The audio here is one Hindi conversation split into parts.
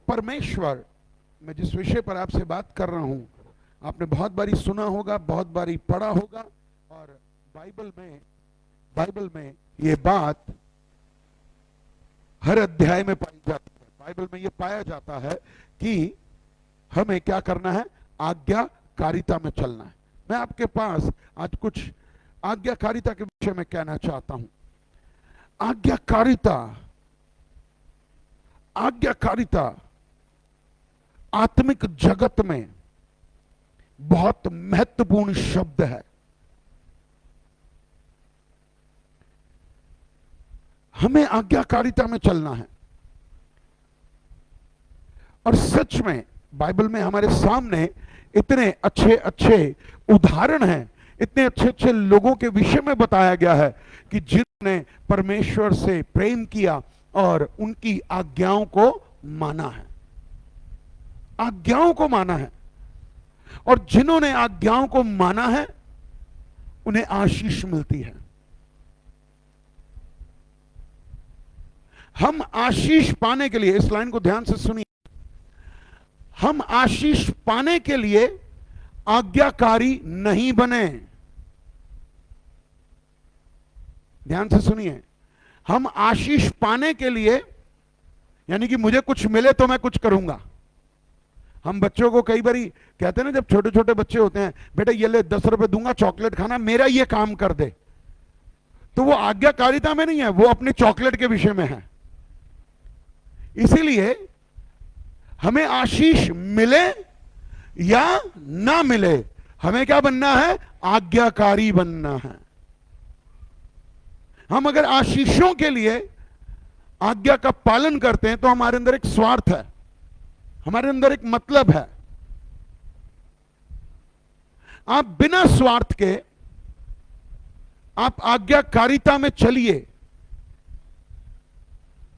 परमेश्वर, मैं जिस विषय पर आपसे बात कर रहा हूं, आपने बहुत बारी सुना होगा, बहुत बारी पढ़ा होगा, और बाइबल में ये बात हर अध्याय में पाई जाती है। बाइबल में ये पाया जाता है कि हमें क्या करना है, आज्ञाकारिता में चलना है। मैं आपके पास आज कुछ आज्ञाकारिता के विषय में कहना चाहता हूं। आज्ञाकारिता आत्मिक जगत में बहुत महत्वपूर्ण शब्द है। हमें आज्ञाकारिता में चलना है, और सच में बाइबल में हमारे सामने इतने अच्छे अच्छे उदाहरण हैं, इतने अच्छे अच्छे लोगों के विषय में बताया गया है कि जिन्होंने परमेश्वर से प्रेम किया और उनकी आज्ञाओं को माना है, आज्ञाओं को माना है। और जिन्होंने आज्ञाओं को माना है उन्हें आशीष मिलती है। हम आशीष पाने के लिए, इस लाइन को ध्यान से सुनिए, हम आशीष पाने के लिए आज्ञाकारी नहीं बने। ध्यान से सुनिए, हम आशीष पाने के लिए, यानी कि मुझे कुछ मिले तो मैं कुछ करूंगा। हम बच्चों को कई बारी कहते हैं ना, जब छोटे छोटे बच्चे होते हैं, बेटा ये ले 10 रुपए दूंगा, चॉकलेट खाना, मेरा ये काम कर दे, तो वो आज्ञाकारिता में नहीं है, वो अपने चॉकलेट के विषय में है। इसीलिए हमें आशीष मिले या ना मिले, हमें क्या बनना है, आज्ञाकारी बनना है। हम अगर आशीषों के लिए आज्ञा का पालन करते हैं तो हमारे अंदर एक स्वार्थ है, हमारे अंदर एक मतलब है। आप बिना स्वार्थ के आप आज्ञाकारिता में चलिए,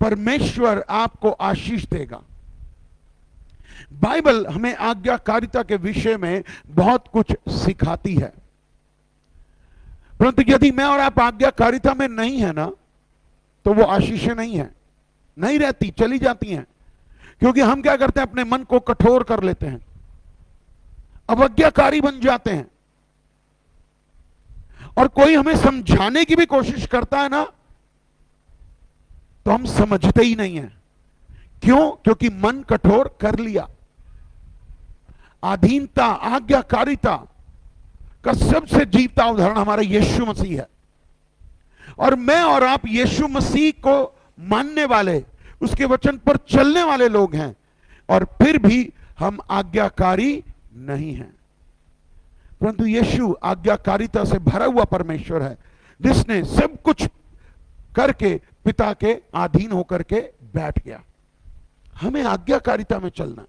परमेश्वर आपको आशीष देगा। बाइबल हमें आज्ञाकारिता के विषय में बहुत कुछ सिखाती है, परंतु यदि मैं और आप आज्ञाकारिता में नहीं है ना, तो वो आशीषें नहीं है, नहीं रहती, चली जाती हैं। क्योंकि हम क्या करते हैं, अपने मन को कठोर कर लेते हैं, अवज्ञाकारी बन जाते हैं। और कोई हमें समझाने की भी कोशिश करता है ना, तो हम समझते ही नहीं है। क्यों? क्योंकि मन कठोर कर लिया। अधीनता, आज्ञाकारिता का सबसे जीता उदाहरण हमारा यीशु मसीह है। और मैं और आप यीशु मसीह को मानने वाले, उसके वचन पर चलने वाले लोग हैं, और फिर भी हम आज्ञाकारी नहीं हैं। परंतु यीशु आज्ञाकारिता से भरा हुआ परमेश्वर है, जिसने सब कुछ करके पिता के अधीन होकर के बैठ गया। हमें आज्ञाकारिता में चलना।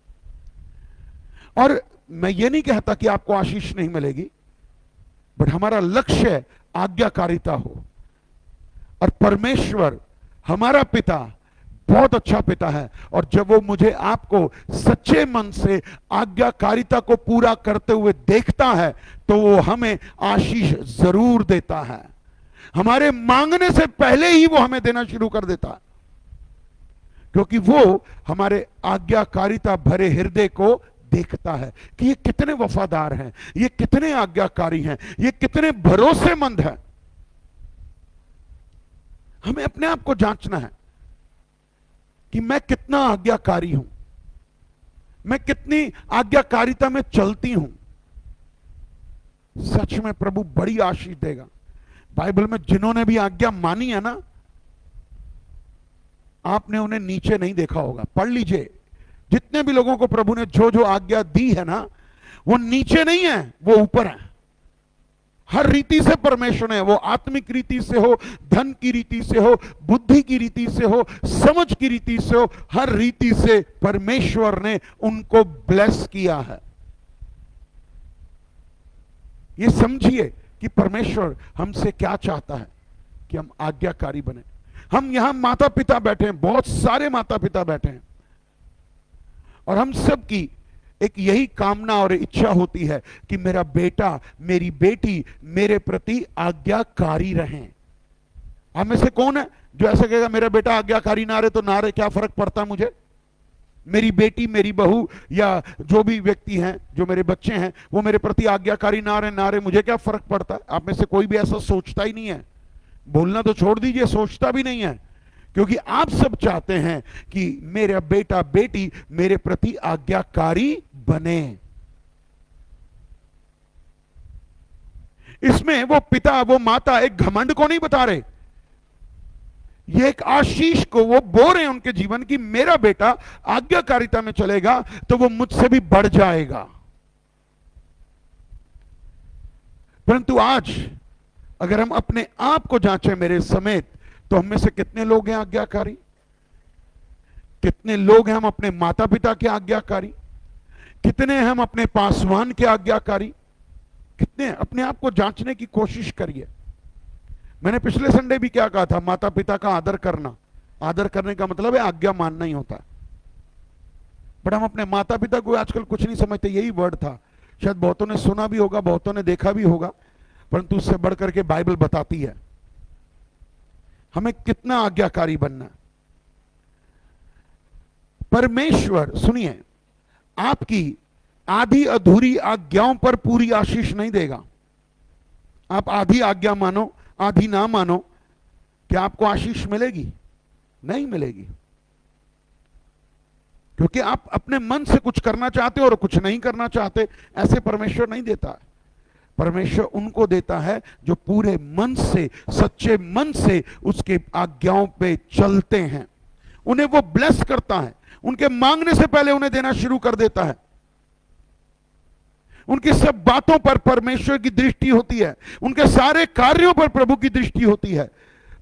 और मैं ये नहीं कहता कि आपको आशीष नहीं मिलेगी, बट हमारा लक्ष्य आज्ञाकारिता हो। और परमेश्वर हमारा पिता बहुत अच्छा पिता है, और जब वो मुझे आपको सच्चे मन से आज्ञाकारिता को पूरा करते हुए देखता है, तो वो हमें आशीष जरूर देता है। हमारे मांगने से पहले ही वो हमें देना शुरू कर देता है, क्योंकि वो हमारे आज्ञाकारिता भरे हृदय को देखता है कि ये कितने वफादार हैं, ये कितने आज्ञाकारी हैं, ये कितने भरोसेमंद हैं। हमें अपने आप को जांचना है कि मैं कितना आज्ञाकारी हूं, मैं कितनी आज्ञाकारिता में चलती हूं। सच में प्रभु बड़ी आशीष देगा। बाइबल में जिन्होंने भी आज्ञा मानी है ना, आपने उन्हें नीचे नहीं देखा होगा। पढ़ लीजिए, जितने भी लोगों को प्रभु ने जो जो आज्ञा दी है ना, वो नीचे नहीं है, वो ऊपर है। हर रीति से परमेश्वर ने, वो आत्मिक रीति से हो, धन की रीति से हो, बुद्धि की रीति से हो, समझ की रीति से हो, हर रीति से परमेश्वर ने उनको ब्लेस किया है। ये समझिए कि परमेश्वर हमसे क्या चाहता है, कि हम आज्ञाकारी बने। हम यहां माता पिता बैठे हैं, बहुत सारे माता पिता बैठे हैं, और हम सब की एक यही कामना और इच्छा होती है कि मेरा बेटा, मेरी बेटी मेरे प्रति आज्ञाकारी रहें। हम में से कौन है जो ऐसा कहेगा, मेरा बेटा आज्ञाकारी ना रहे तो ना रहे, क्या फर्क पड़ता मुझे? मेरी बेटी, मेरी बहू या जो भी व्यक्ति हैं, जो मेरे बच्चे हैं, वो मेरे प्रति आज्ञाकारी ना रहे, मुझे क्या फर्क पड़ता है। आप में से कोई भी ऐसा सोचता ही नहीं है। बोलना तो छोड़ दीजिए, सोचता भी नहीं है, क्योंकि आप सब चाहते हैं कि मेरा बेटा बेटी मेरे प्रति आज्ञाकारी बने। इसमें वो पिता, वो माता एक घमंड को नहीं बता रहे, ये एक आशीष को वो बो रहे हैं उनके जीवन की। मेरा बेटा आज्ञाकारिता में चलेगा तो वो मुझसे भी बढ़ जाएगा। परंतु आज अगर हम अपने आप को जांचें मेरे समेत, तो हम में से कितने लोग हैं आज्ञाकारी? कितने लोग हैं हम अपने माता पिता के आज्ञाकारी? कितने हैं हम अपने पासवान के आज्ञाकारी? कितने? अपने आप को जांचने की कोशिश करिए। मैंने पिछले संडे भी क्या कहा था? माता पिता का आदर करना। आदर करने का मतलब है आज्ञा मानना ही होता है। बट हम अपने माता पिता को आजकल कुछ नहीं समझते। यही वर्ड था, शायद बहुतों ने सुना भी होगा, बहुतों ने देखा भी होगा, परंतु उससे बढ़कर के बाइबल बताती है हमें कितना आज्ञाकारी बनना है। परमेश्वर, सुनिए, आपकी आधी अधूरी आज्ञाओं पर पूरी आशीष नहीं देगा। आप आधी आज्ञा मानो, आधी ना मानो, क्या आपको आशीष मिलेगी? नहीं मिलेगी, क्योंकि आप अपने मन से कुछ करना चाहते हो और कुछ नहीं करना चाहते। ऐसे परमेश्वर नहीं देता है। परमेश्वर उनको देता है जो पूरे मन से, सच्चे मन से उसके आज्ञाओं पे चलते हैं। उन्हें वो ब्लेस करता है, उनके मांगने से पहले उन्हें देना शुरू कर देता है। उनकी सब बातों पर परमेश्वर की दृष्टि होती है, उनके सारे कार्यों पर प्रभु की दृष्टि होती है।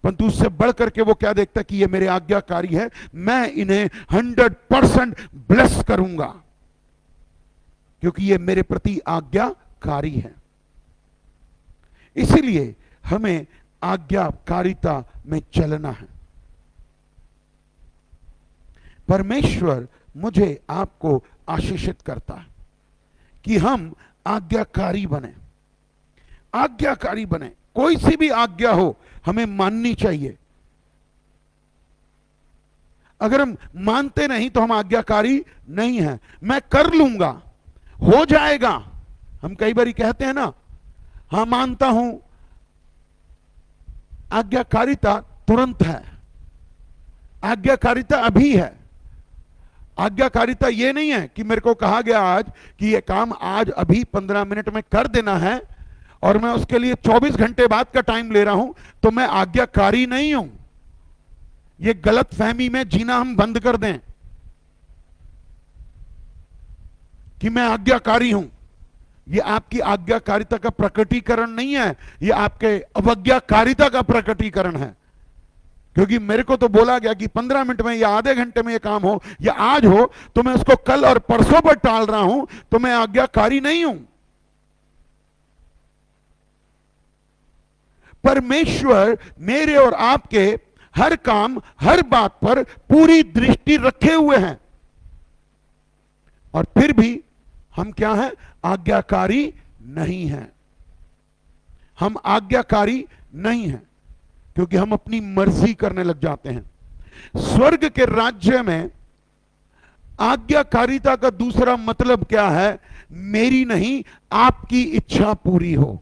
परंतु उससे बढ़कर के वो क्या देखता है कि ये मेरे आज्ञाकारी है, मैं इन्हें 100% ब्लेस करूंगा, क्योंकि ये मेरे प्रति आज्ञाकारी है। इसीलिए हमें आज्ञाकारिता में चलना है। परमेश्वर मुझे आपको आशीषित करता है कि हम आज्ञाकारी बने। आज्ञाकारी बने, कोई सी भी आज्ञा हो हमें माननी चाहिए। अगर हम मानते नहीं तो हम आज्ञाकारी नहीं हैं। मैं कर लूंगा, हो जाएगा। हम कई बार कहते हैं ना, हां मानता हूं। आज्ञाकारिता तुरंत है, आज्ञाकारिता अभी है। आज्ञाकारिता ये नहीं है कि मेरे को कहा गया आज कि ये काम आज अभी 15 मिनट में कर देना है और मैं उसके लिए 24 घंटे बाद का टाइम ले रहा हूं, तो मैं आज्ञाकारी नहीं हूं। ये गलत फहमी में जीना हम बंद कर दें कि मैं आज्ञाकारी हूं। ये आपकी आज्ञाकारिता का प्रकटीकरण नहीं है, ये आपके अवज्ञाकारिता का प्रकटीकरण है। क्योंकि मेरे को तो बोला गया कि 15 मिनट में या आधे घंटे में ये काम हो या आज हो, तो मैं उसको कल और परसों पर टाल रहा हूं, तो मैं आज्ञाकारी नहीं हूं। परमेश्वर मेरे और आपके हर काम, हर बात पर पूरी दृष्टि रखे हुए हैं, और फिर भी हम क्या हैं? आज्ञाकारी नहीं हैं। हम आज्ञाकारी नहीं हैं क्योंकि हम अपनी मर्जी करने लग जाते हैं। स्वर्ग के राज्य में आज्ञाकारिता का दूसरा मतलब क्या है? मेरी नहीं, आपकी इच्छा पूरी हो।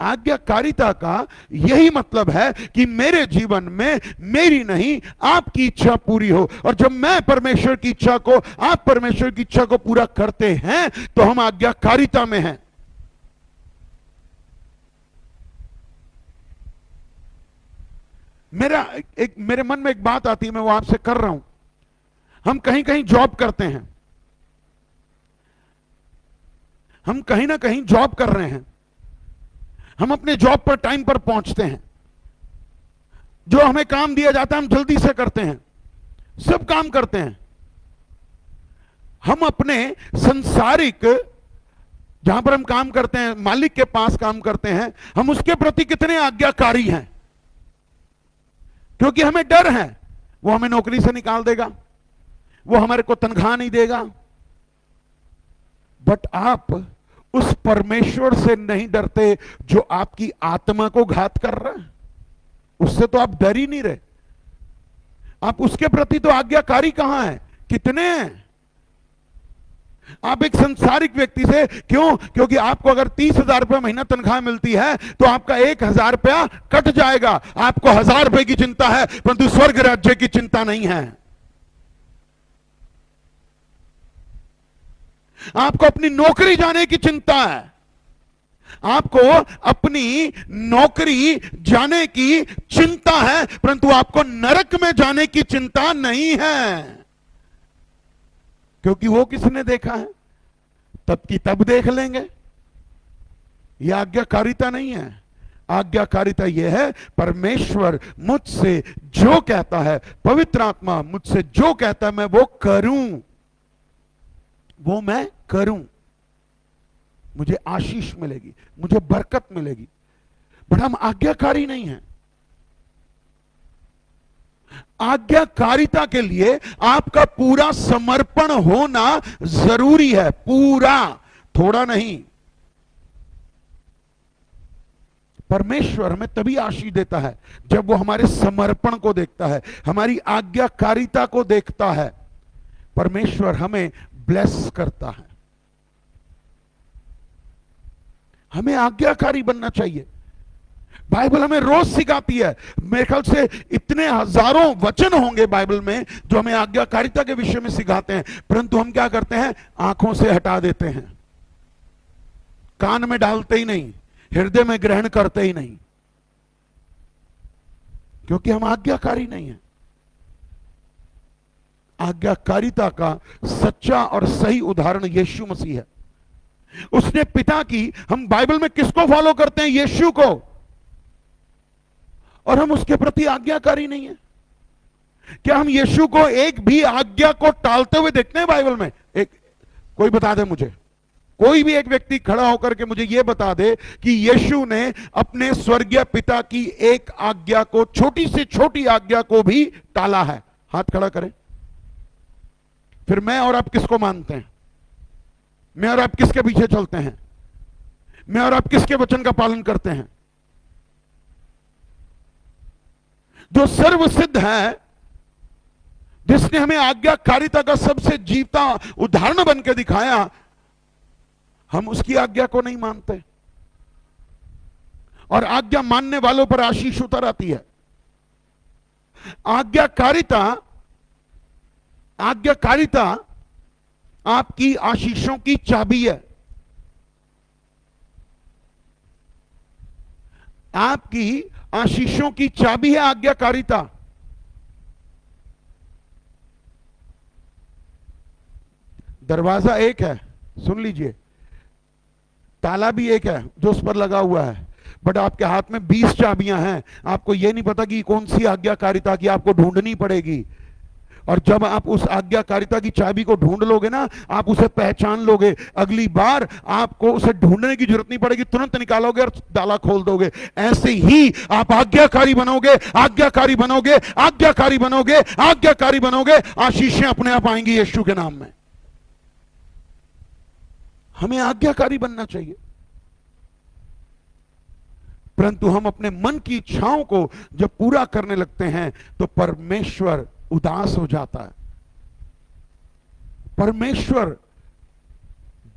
आज्ञाकारिता का यही मतलब है कि मेरे जीवन में मेरी नहीं, आपकी इच्छा पूरी हो। और जब मैं परमेश्वर की इच्छा को, आप परमेश्वर की इच्छा को पूरा करते हैं, तो हम आज्ञाकारिता में हैं। मेरे मन में एक बात आती है, मैं वो आपसे कर रहा हूं। हम कहीं कहीं जॉब करते हैं, हम कहीं ना कहीं जॉब कर रहे हैं, हम अपने जॉब पर टाइम पर पहुंचते हैं, जो हमें काम दिया जाता है हम जल्दी से करते हैं, सब काम करते हैं। हम अपने संसारिक, जहां पर हम काम करते हैं, मालिक के पास काम करते हैं, हम उसके प्रति कितने आज्ञाकारी हैं? क्योंकि हमें डर है वो हमें नौकरी से निकाल देगा, वो हमारे को तनख्वाह नहीं देगा। बट आप उस परमेश्वर से नहीं डरते जो आपकी आत्मा को घात कर रहा है, उससे तो आप डर ही नहीं रहे। आप उसके प्रति तो आज्ञाकारी कहां है? कितने हैं? आप एक संसारिक व्यक्ति से, क्यों? क्योंकि आपको अगर 30,000 रुपये महीना तनख्वाह मिलती है तो आपका 1,000 रुपया कट जाएगा। आपको 1,000 रुपए की चिंता है, परंतु स्वर्ग राज्य की चिंता नहीं है। आपको अपनी नौकरी जाने की चिंता है, आपको अपनी नौकरी जाने की चिंता है, परंतु आपको नरक में जाने की चिंता नहीं है। क्योंकि वो किसने देखा है? तब की तब देख लेंगे। यह आज्ञाकारिता नहीं है। आज्ञाकारिता यह है, परमेश्वर मुझसे जो कहता है, पवित्र आत्मा मुझसे जो कहता है मैं वो करूं, वो मैं करूं। मुझे आशीष मिलेगी, मुझे बरकत मिलेगी। बट हम आज्ञाकारी नहीं हैं। आज्ञाकारिता के लिए आपका पूरा समर्पण होना जरूरी है, पूरा, थोड़ा नहीं। परमेश्वर हमें तभी आशीष देता है जब वो हमारे समर्पण को देखता है, हमारी आज्ञाकारिता को देखता है। परमेश्वर हमें ब्लेस करता है। हमें आज्ञाकारी बनना चाहिए। बाइबल हमें रोज सिखाती है। मेरे ख्याल से इतने हजारों वचन होंगे बाइबल में जो हमें आज्ञाकारिता के विषय में सिखाते हैं, परंतु हम क्या करते हैं? आंखों से हटा देते हैं, कान में डालते ही नहीं, हृदय में ग्रहण करते ही नहीं, क्योंकि हम आज्ञाकारी नहीं हैं। आज्ञाकारिता का सच्चा और सही उदाहरण यीशु मसीह है। उसने पिता की, हम बाइबल में किसको फॉलो करते हैं? यीशु को। और हम उसके प्रति आज्ञाकारी नहीं है। क्या हम यीशु को एक भी आज्ञा को टालते हुए देखते हैं बाइबल में? एक कोई बता दे मुझे, कोई भी एक व्यक्ति खड़ा होकर के मुझे यह बता दे कि यीशु ने अपने स्वर्गीय पिता की एक आज्ञा को, छोटी से छोटी आज्ञा को भी टाला है? हाथ खड़ा करें। फिर मैं और आप किसको मानते हैं? मैं और आप किसके पीछे चलते हैं? मैं और आप किसके वचन का पालन करते हैं? जो सर्वसिद्ध है, जिसने हमें आज्ञाकारिता का सबसे जीवता उदाहरण बनकर दिखाया, हम उसकी आज्ञा को नहीं मानते और आज्ञा मानने वालों पर आशीष उतर आती है। आज्ञाकारिता आपकी आशीषों की चाबी है। आपकी आशीषों की चाबी है आज्ञाकारिता। दरवाजा एक है, सुन लीजिए, ताला भी एक है जो उस पर लगा हुआ है, बट आपके हाथ में 20 चाबियां हैं। आपको यह नहीं पता कि कौन सी आज्ञाकारिता की आपको ढूंढनी पड़ेगी। और जब आप उस आज्ञाकारिता की चाबी को ढूंढ लोगे ना, आप उसे पहचान लोगे, अगली बार आपको उसे ढूंढने की जरूरत नहीं पड़ेगी, तुरंत निकालोगे और ताला खोल दोगे। ऐसे ही आप आज्ञाकारी बनोगे, आज्ञाकारी बनोगे, आज्ञाकारी बनोगे, आज्ञाकारी बनोगे, आशीषें अपने आप आएंगी यीशु के नाम में। हमें आज्ञाकारी बनना चाहिए, परंतु हम अपने मन की इच्छाओं को जब पूरा करने लगते हैं तो परमेश्वर उदास हो जाता है। परमेश्वर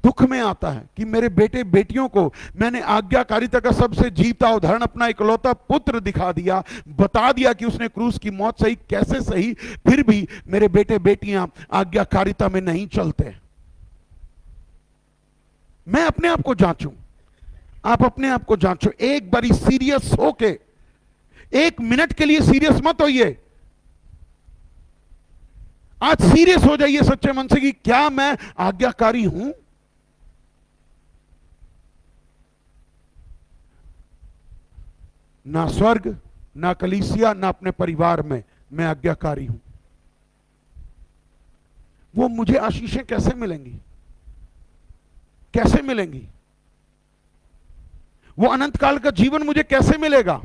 दुख में आता है कि मेरे बेटे बेटियों को मैंने आज्ञाकारिता का सबसे जीवता उदाहरण अपना इकलौता पुत्र दिखा दिया, बता दिया कि उसने क्रूस की मौत सही, कैसे सही, फिर भी मेरे बेटे बेटियां आज्ञाकारिता में नहीं चलते। मैं अपने आप को जांचूं, आप अपने आप को जांचो। एक बारी सीरियस होके, एक मिनट के लिए सीरियस मत होइए, आज सीरियस हो जाइए सच्चे मन से कि क्या मैं आज्ञाकारी हूं? ना स्वर्ग, ना कलीसिया, ना अपने परिवार में मैं आज्ञाकारी हूं। वो मुझे आशीषें कैसे मिलेंगी? कैसे मिलेंगी? वो अनंत काल का जीवन मुझे कैसे मिलेगा?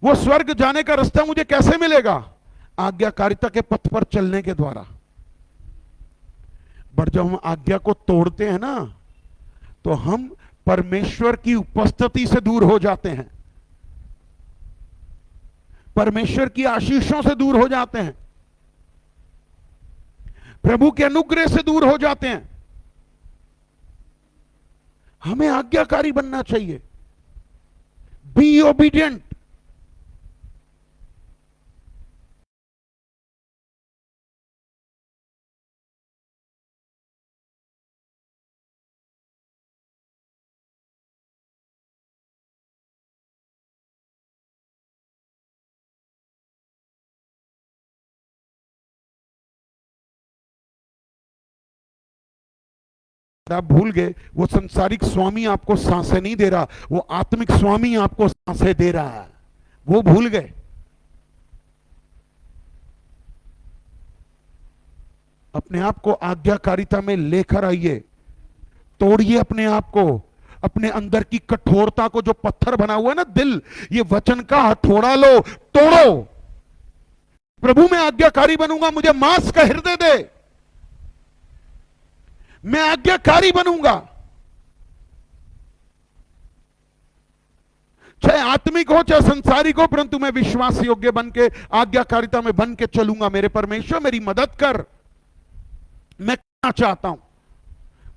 वो स्वर्ग जाने का रास्ता मुझे कैसे मिलेगा? आज्ञाकारिता के पथ पर चलने के द्वारा। बट जब हम आज्ञा को तोड़ते हैं ना, तो हम परमेश्वर की उपस्थिति से दूर हो जाते हैं, परमेश्वर की आशीषों से दूर हो जाते हैं। प्रभु के अनुग्रह से दूर हो जाते हैं। हमें आज्ञाकारी बनना चाहिए। Be obedient. आप भूल गए, वो संसारिक स्वामी आपको सांसें नहीं दे रहा, वो आत्मिक स्वामी आपको सांसें दे रहा है। वो भूल गए। अपने आप को आज्ञाकारिता में लेकर आइए। तोड़िए अपने आप को, अपने अंदर की कठोरता को, जो पत्थर बना हुआ है ना दिल, ये वचन का हथौड़ा लो, तोड़ो। प्रभु मैं आज्ञाकारी बनूंगा, मुझे मांस का हृदय दे, मैं आज्ञाकारी बनूंगा। चाहे आत्मिक हो चाहे संसारिक हो, परंतु मैं विश्वास योग्य बन के आज्ञाकारिता में बन के चलूंगा। मेरे परमेश्वर मेरी मदद कर, मैं करना चाहता हूं,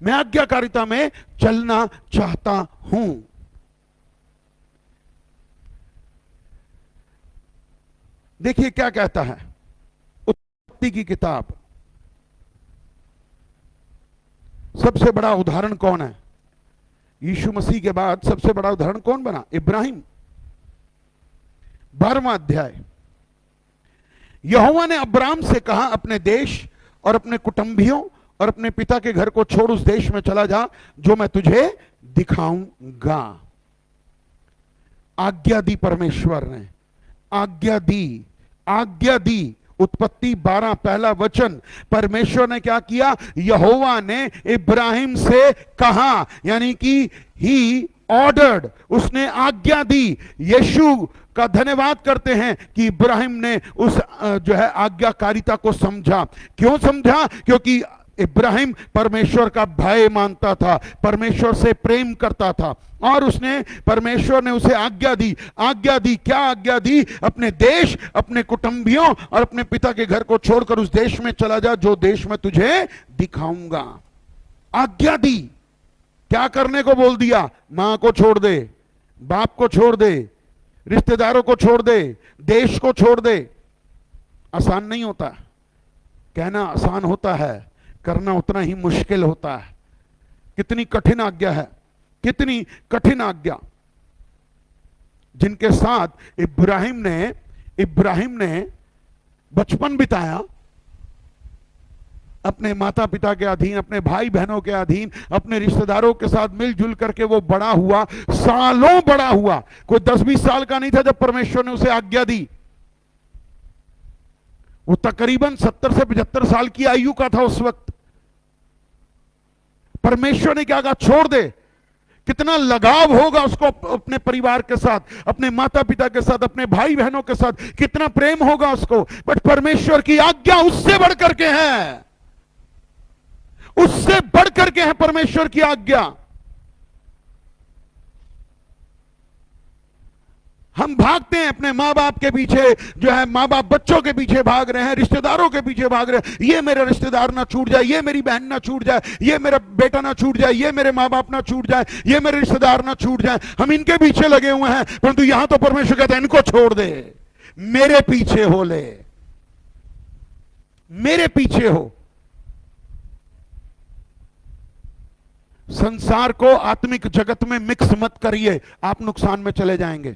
मैं आज्ञाकारिता में चलना चाहता हूं। देखिए क्या कहता है उत्पत्ति की किताब। सबसे बड़ा उदाहरण कौन है? यीशु मसीह के बाद सबसे बड़ा उदाहरण कौन बना? इब्राहिम। 12वां अध्याय। यहोवा ने अब्राम से कहा, अपने देश और अपने कुटुंबियों और अपने पिता के घर को छोड़ उस देश में चला जा जो मैं तुझे दिखाऊंगा। आज्ञा दी परमेश्वर ने, आज्ञा दी, आज्ञा दी। उत्पत्ति 12 पहला वचन। परमेश्वर ने क्या किया? यहोवा ने इब्राहिम से कहा, यानी कि ही ऑर्डर्ड, उसने आज्ञा दी। यीशु का धन्यवाद करते हैं कि इब्राहिम ने उस जो है आज्ञाकारिता को समझा। क्यों समझा? क्योंकि इब्राहिम परमेश्वर का भय मानता था, परमेश्वर से प्रेम करता था, और उसने, परमेश्वर ने उसे आज्ञा दी। आज्ञा दी, क्या आज्ञा दी? अपने देश, अपने कुटुंबियों और अपने पिता के घर को छोड़कर उस देश में चला जा जो देश में तुझे दिखाऊंगा। आज्ञा दी। क्या करने को बोल दिया? मां को छोड़ दे, बाप को छोड़ दे, रिश्तेदारों को छोड़ दे, देश को छोड़ दे। आसान नहीं होता, कहना आसान होता है, करना उतना ही मुश्किल होता है। कितनी कठिन आज्ञा है, कितनी कठिन आज्ञा, जिनके साथ इब्राहिम ने बचपन बिताया, अपने माता पिता के अधीन, अपने भाई बहनों के अधीन, अपने रिश्तेदारों के साथ मिलजुल करके वो बड़ा हुआ, सालों बड़ा हुआ। कोई 10-20 साल का नहीं था जब परमेश्वर ने उसे आज्ञा दी। वो तकरीबन 70 से 75 साल की आयु का था उस वक्त। परमेश्वर ने क्या कहा? छोड़ दे। कितना लगाव होगा उसको अपने परिवार के साथ, अपने माता पिता के साथ, अपने भाई बहनों के साथ, कितना प्रेम होगा उसको। बट परमेश्वर की आज्ञा उससे बढ़कर के है, उससे बढ़कर के है परमेश्वर की आज्ञा। हम भागते हैं अपने माँ बाप के पीछे, जो है माँ बाप बच्चों के पीछे भाग रहे हैं, रिश्तेदारों के पीछे भाग रहे हैं। ये मेरा रिश्तेदार ना छूट जाए, ये मेरी बहन ना छूट जाए, ये मेरा बेटा ना छूट जाए, ये मेरे माँ बाप ना छूट जाए, ये मेरे रिश्तेदार ना छूट जाए। हम इनके पीछे लगे हुए हैं, परंतु यहां तो परमेश्वर कहता है इनको छोड़ दे, मेरे पीछे हो ले, मेरे पीछे हो। संसार को आत्मिक जगत में मिक्स मत करिए, आप नुकसान में चले जाएंगे।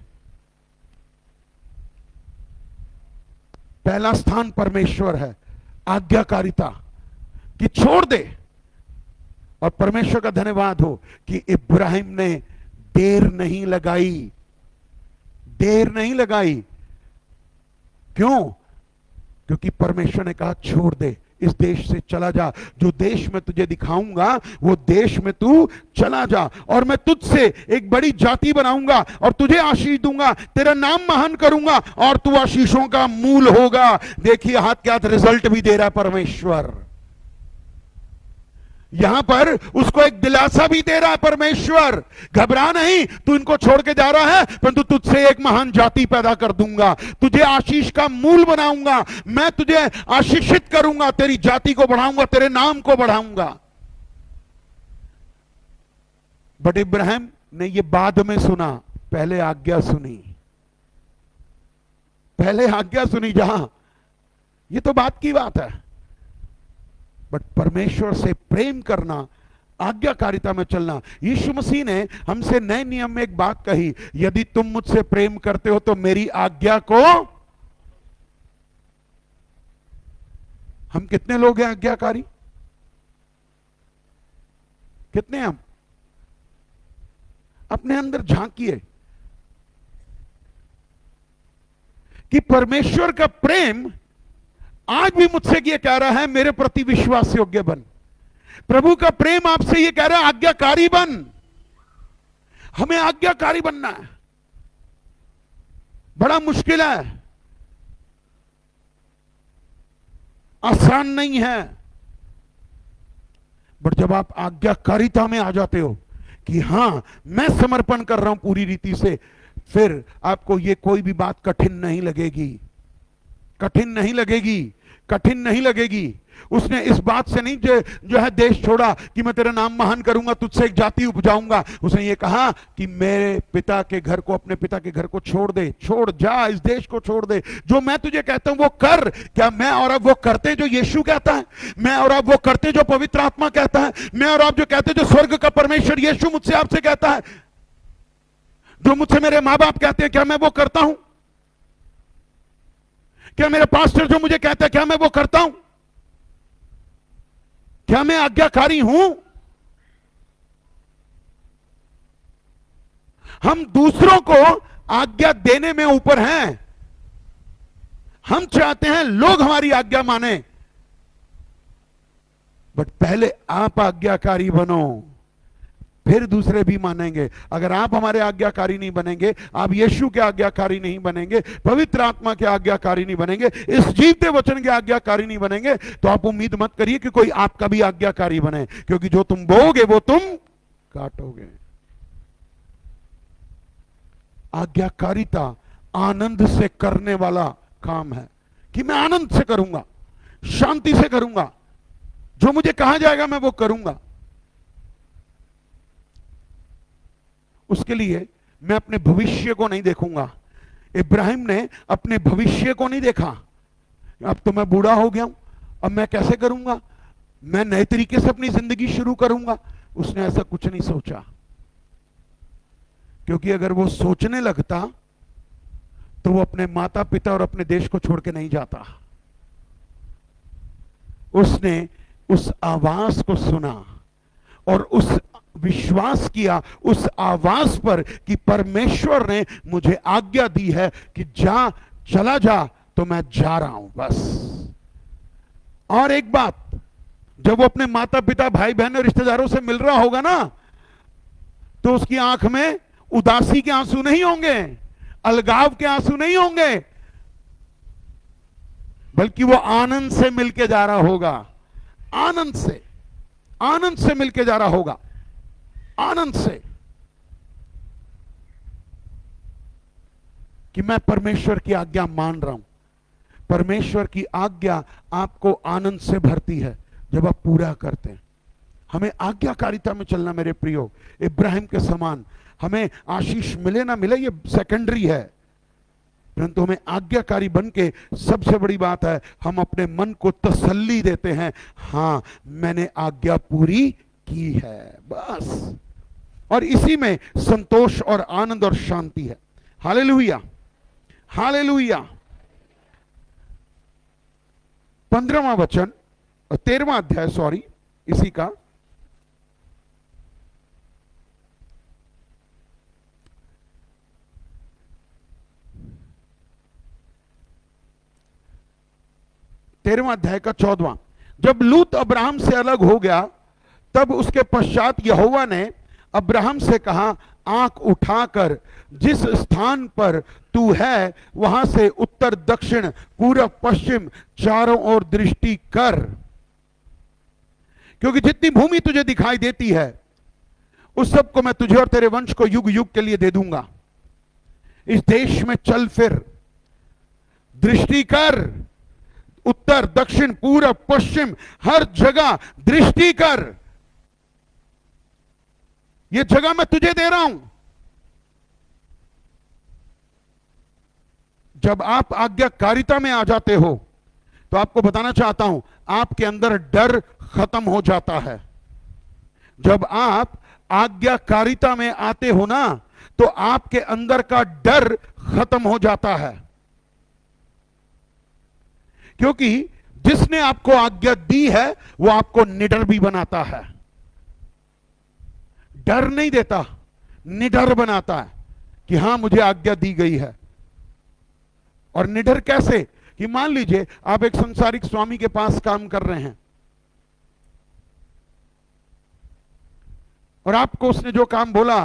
पहला स्थान परमेश्वर है, आज्ञाकारिता कि छोड़ दे। और परमेश्वर का धन्यवाद हो कि इब्राहिम ने देर नहीं लगाई, देर नहीं लगाई। क्यों? क्योंकि परमेश्वर ने कहा छोड़ दे, इस देश से चला जा, जो देश में तुझे दिखाऊंगा वो देश में तू चला जा, और मैं तुझसे एक बड़ी जाति बनाऊंगा और तुझे आशीष दूंगा, तेरा नाम महान करूंगा और तू आशीषों का मूल होगा। देखिए हाथ के हाथ रिजल्ट भी दे रहा है परमेश्वर। यहां पर उसको एक दिलासा भी दे रहा है परमेश्वर, घबरा नहीं, तू इनको छोड़ के जा रहा है, परंतु तुझसे एक महान जाति पैदा कर दूंगा, तुझे आशीष का मूल बनाऊंगा, मैं तुझे आशीषित करूंगा, तेरी जाति को बढ़ाऊंगा, तेरे नाम को बढ़ाऊंगा। बट इब्राहिम ने यह बाद में सुना, पहले आज्ञा सुनी, पहले आज्ञा सुनी। जहां ये तो बात की बात है, बट परमेश्वर से प्रेम करना, आज्ञाकारिता में चलना। यीशु मसीह ने हमसे नए नियम में एक बात कही, यदि तुम मुझसे प्रेम करते हो तो मेरी आज्ञा को। हम कितने लोग हैं आज्ञाकारी? कितने हम? अपने अंदर झांकिए कि परमेश्वर का प्रेम आज भी मुझसे यह कह रहा है, मेरे प्रति विश्वास योग्य बन। प्रभु का प्रेम आपसे यह कह रहा है, आज्ञाकारी बन। हमें आज्ञाकारी बनना है। बड़ा मुश्किल है, आसान नहीं है, बट जब आप आज्ञाकारिता में आ जाते हो कि हां मैं समर्पण कर रहा हूं पूरी रीति से, फिर आपको ये कोई भी बात कठिन नहीं लगेगी, कठिन नहीं लगेगी, कठिन नहीं लगेगी। उसने इस बात से नहीं जो है देश छोड़ा कि मैं तेरा नाम महान करूंगा, तुझसे एक जाति उपजाऊंगा। उसने ये कहा कि मेरे पिता के घर को, अपने पिता के घर को छोड़ दे, छोड़ जा, इस देश को छोड़ दे, जो मैं तुझे कहता हूं वो कर। क्या मैं और आप वो करते जो यीशु कहता है? मैं और आप वो करते जो पवित्र आत्मा कहता है? मैं और आप जो कहते जो स्वर्ग का परमेश्वर यीशु मुझसे आपसे कहता है, जो मुझसे मेरे मां बाप कहते हैं, क्या मैं वो करता हूं? क्या मेरे पास्टर जो मुझे कहता है, क्या मैं वो करता हूं? क्या मैं आज्ञाकारी हूं? हम दूसरों को आज्ञा देने में ऊपर हैं। हम चाहते हैं लोग हमारी आज्ञा माने, बट पहले आप आज्ञाकारी बनो, फिर दूसरे भी मानेंगे। अगर आप हमारे आज्ञाकारी नहीं बनेंगे, आप यीशु के आज्ञाकारी नहीं बनेंगे, पवित्र आत्मा के आज्ञाकारी नहीं बनेंगे, इस जीवते वचन के आज्ञाकारी नहीं बनेंगे, तो आप उम्मीद मत करिए कि कोई आपका भी आज्ञाकारी बने, क्योंकि जो तुम बोओगे वो तुम काटोगे। आज्ञाकारिता आनंद से करने वाला काम है, कि मैं आनंद से करूंगा, शांति से करूंगा, जो मुझे कहा जाएगा मैं वो करूंगा। उसके लिए मैं अपने भविष्य को नहीं देखूंगा। इब्राहिम ने अपने भविष्य को नहीं देखा, अब तो मैं बूढ़ा हो गया हूं, अब मैं कैसे करूंगा, मैं नए तरीके से अपनी जिंदगी शुरू करूंगा। उसने ऐसा कुछ नहीं सोचा, क्योंकि अगर वो सोचने लगता तो वो अपने माता पिता और अपने देश को छोड़ के नहीं जाता। उसने उस आवाज को सुना और उस विश्वास किया उस आवाज पर कि परमेश्वर ने मुझे आज्ञा दी है कि जा, चला जा, तो मैं जा रहा हूं बस। और एक बात, जब वो अपने माता पिता, भाई बहन और रिश्तेदारों से मिल रहा होगा ना, तो उसकी आंख में उदासी के आंसू नहीं होंगे, अलगाव के आंसू नहीं होंगे, बल्कि वो आनंद से मिलके जा रहा होगा, आनंद से मिलके जा रहा होगा, आनंद से, कि मैं परमेश्वर की आज्ञा मान रहा हूं। परमेश्वर की आज्ञा आपको आनंद से भरती है जब आप पूरा करते हैं। हमें आज्ञाकारिता में चलना मेरे प्रियो, इब्राहिम के समान। हमें आशीष मिले ना मिले ये सेकेंडरी है, परंतु हमें आज्ञाकारी बन के, सबसे बड़ी बात है, हम अपने मन को तसल्ली देते हैं, हां मैंने आज्ञा पूरी की है, बस। और इसी में संतोष और आनंद और शांति है। Hallelujah, hallelujah. 15वां वचन, 13वां अध्याय, सॉरी, इसी का 13वां अध्याय का 14वां। जब लूत अब्राहम से अलग हो गया, तब उसके पश्चात यहोवा ने अब्राहम से कहा, आंख उठाकर जिस स्थान पर तू है वहां से उत्तर दक्षिण पूर्व पश्चिम चारों ओर दृष्टि कर। क्योंकि जितनी भूमि तुझे दिखाई देती है उस सब को मैं तुझे और तेरे वंश को युग युग के लिए दे दूंगा। इस देश में चल फिर, दृष्टि कर, उत्तर दक्षिण पूर्व पश्चिम हर जगह दृष्टि कर। यह जगह मैं तुझे दे रहा हूं। जब आप आज्ञाकारिता में आ जाते हो तो आपको बताना चाहता हूं, आपके अंदर डर खत्म हो जाता है। जब आप आज्ञाकारिता में आते हो ना तो आपके अंदर का डर खत्म हो जाता है, क्योंकि जिसने आपको आज्ञा दी है वो आपको निडर भी बनाता है। डर नहीं देता, निडर बनाता है कि हां मुझे आज्ञा दी गई है। और निडर कैसे? कि मान लीजिए आप एक संसारिक स्वामी के पास काम कर रहे हैं और आपको उसने जो काम बोला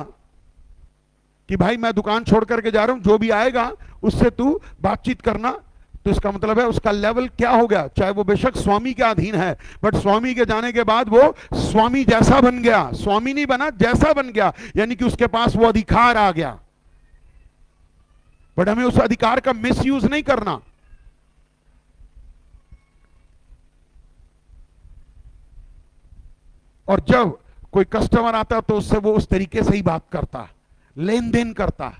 कि भाई मैं दुकान छोड़ करके जा रहा हूं, जो भी आएगा उससे तू बातचीत करना, तो इसका मतलब है उसका लेवल क्या हो गया, चाहे वो बेशक स्वामी के अधीन है, बट स्वामी के जाने के बाद वो स्वामी जैसा बन गया। स्वामी नहीं बना, जैसा बन गया, यानी कि उसके पास वो अधिकार आ गया। बट हमें उस अधिकार का मिसयूज नहीं करना। और जब कोई कस्टमर आता है तो उससे वो उस तरीके से ही बात करता है, लेन देन करता है,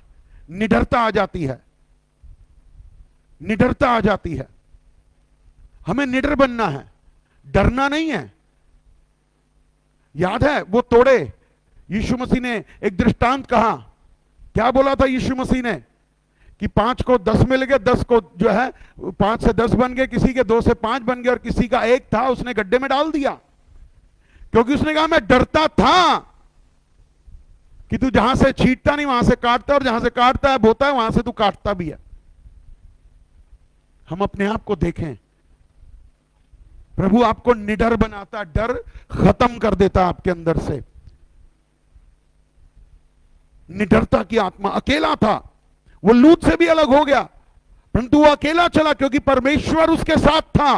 निडरता आ जाती है, निडरता आ जाती है। हमें निडर बनना है, डरना नहीं है। याद है वो तोड़े, यीशु मसीह ने एक दृष्टांत कहा। क्या बोला था यीशु मसीह ने कि 5 को 10 मिल गए, 10 को जो है 5 से 10 बन गए, किसी के 2 से 5 बन गए और किसी का 1 था, उसने गड्ढे में डाल दिया, क्योंकि उसने कहा मैं डरता था कि तू जहां से छींटता नहीं वहां से काटता, और जहां से काटता है बोता है वहां से तू काटता भी है। हम अपने आप को देखें, प्रभु आपको निडर बनाता, डर खत्म कर देता आपके अंदर से। निडरता की आत्मा। अकेला था वो, लूत से भी अलग हो गया, परंतु वो अकेला चला क्योंकि परमेश्वर उसके साथ था।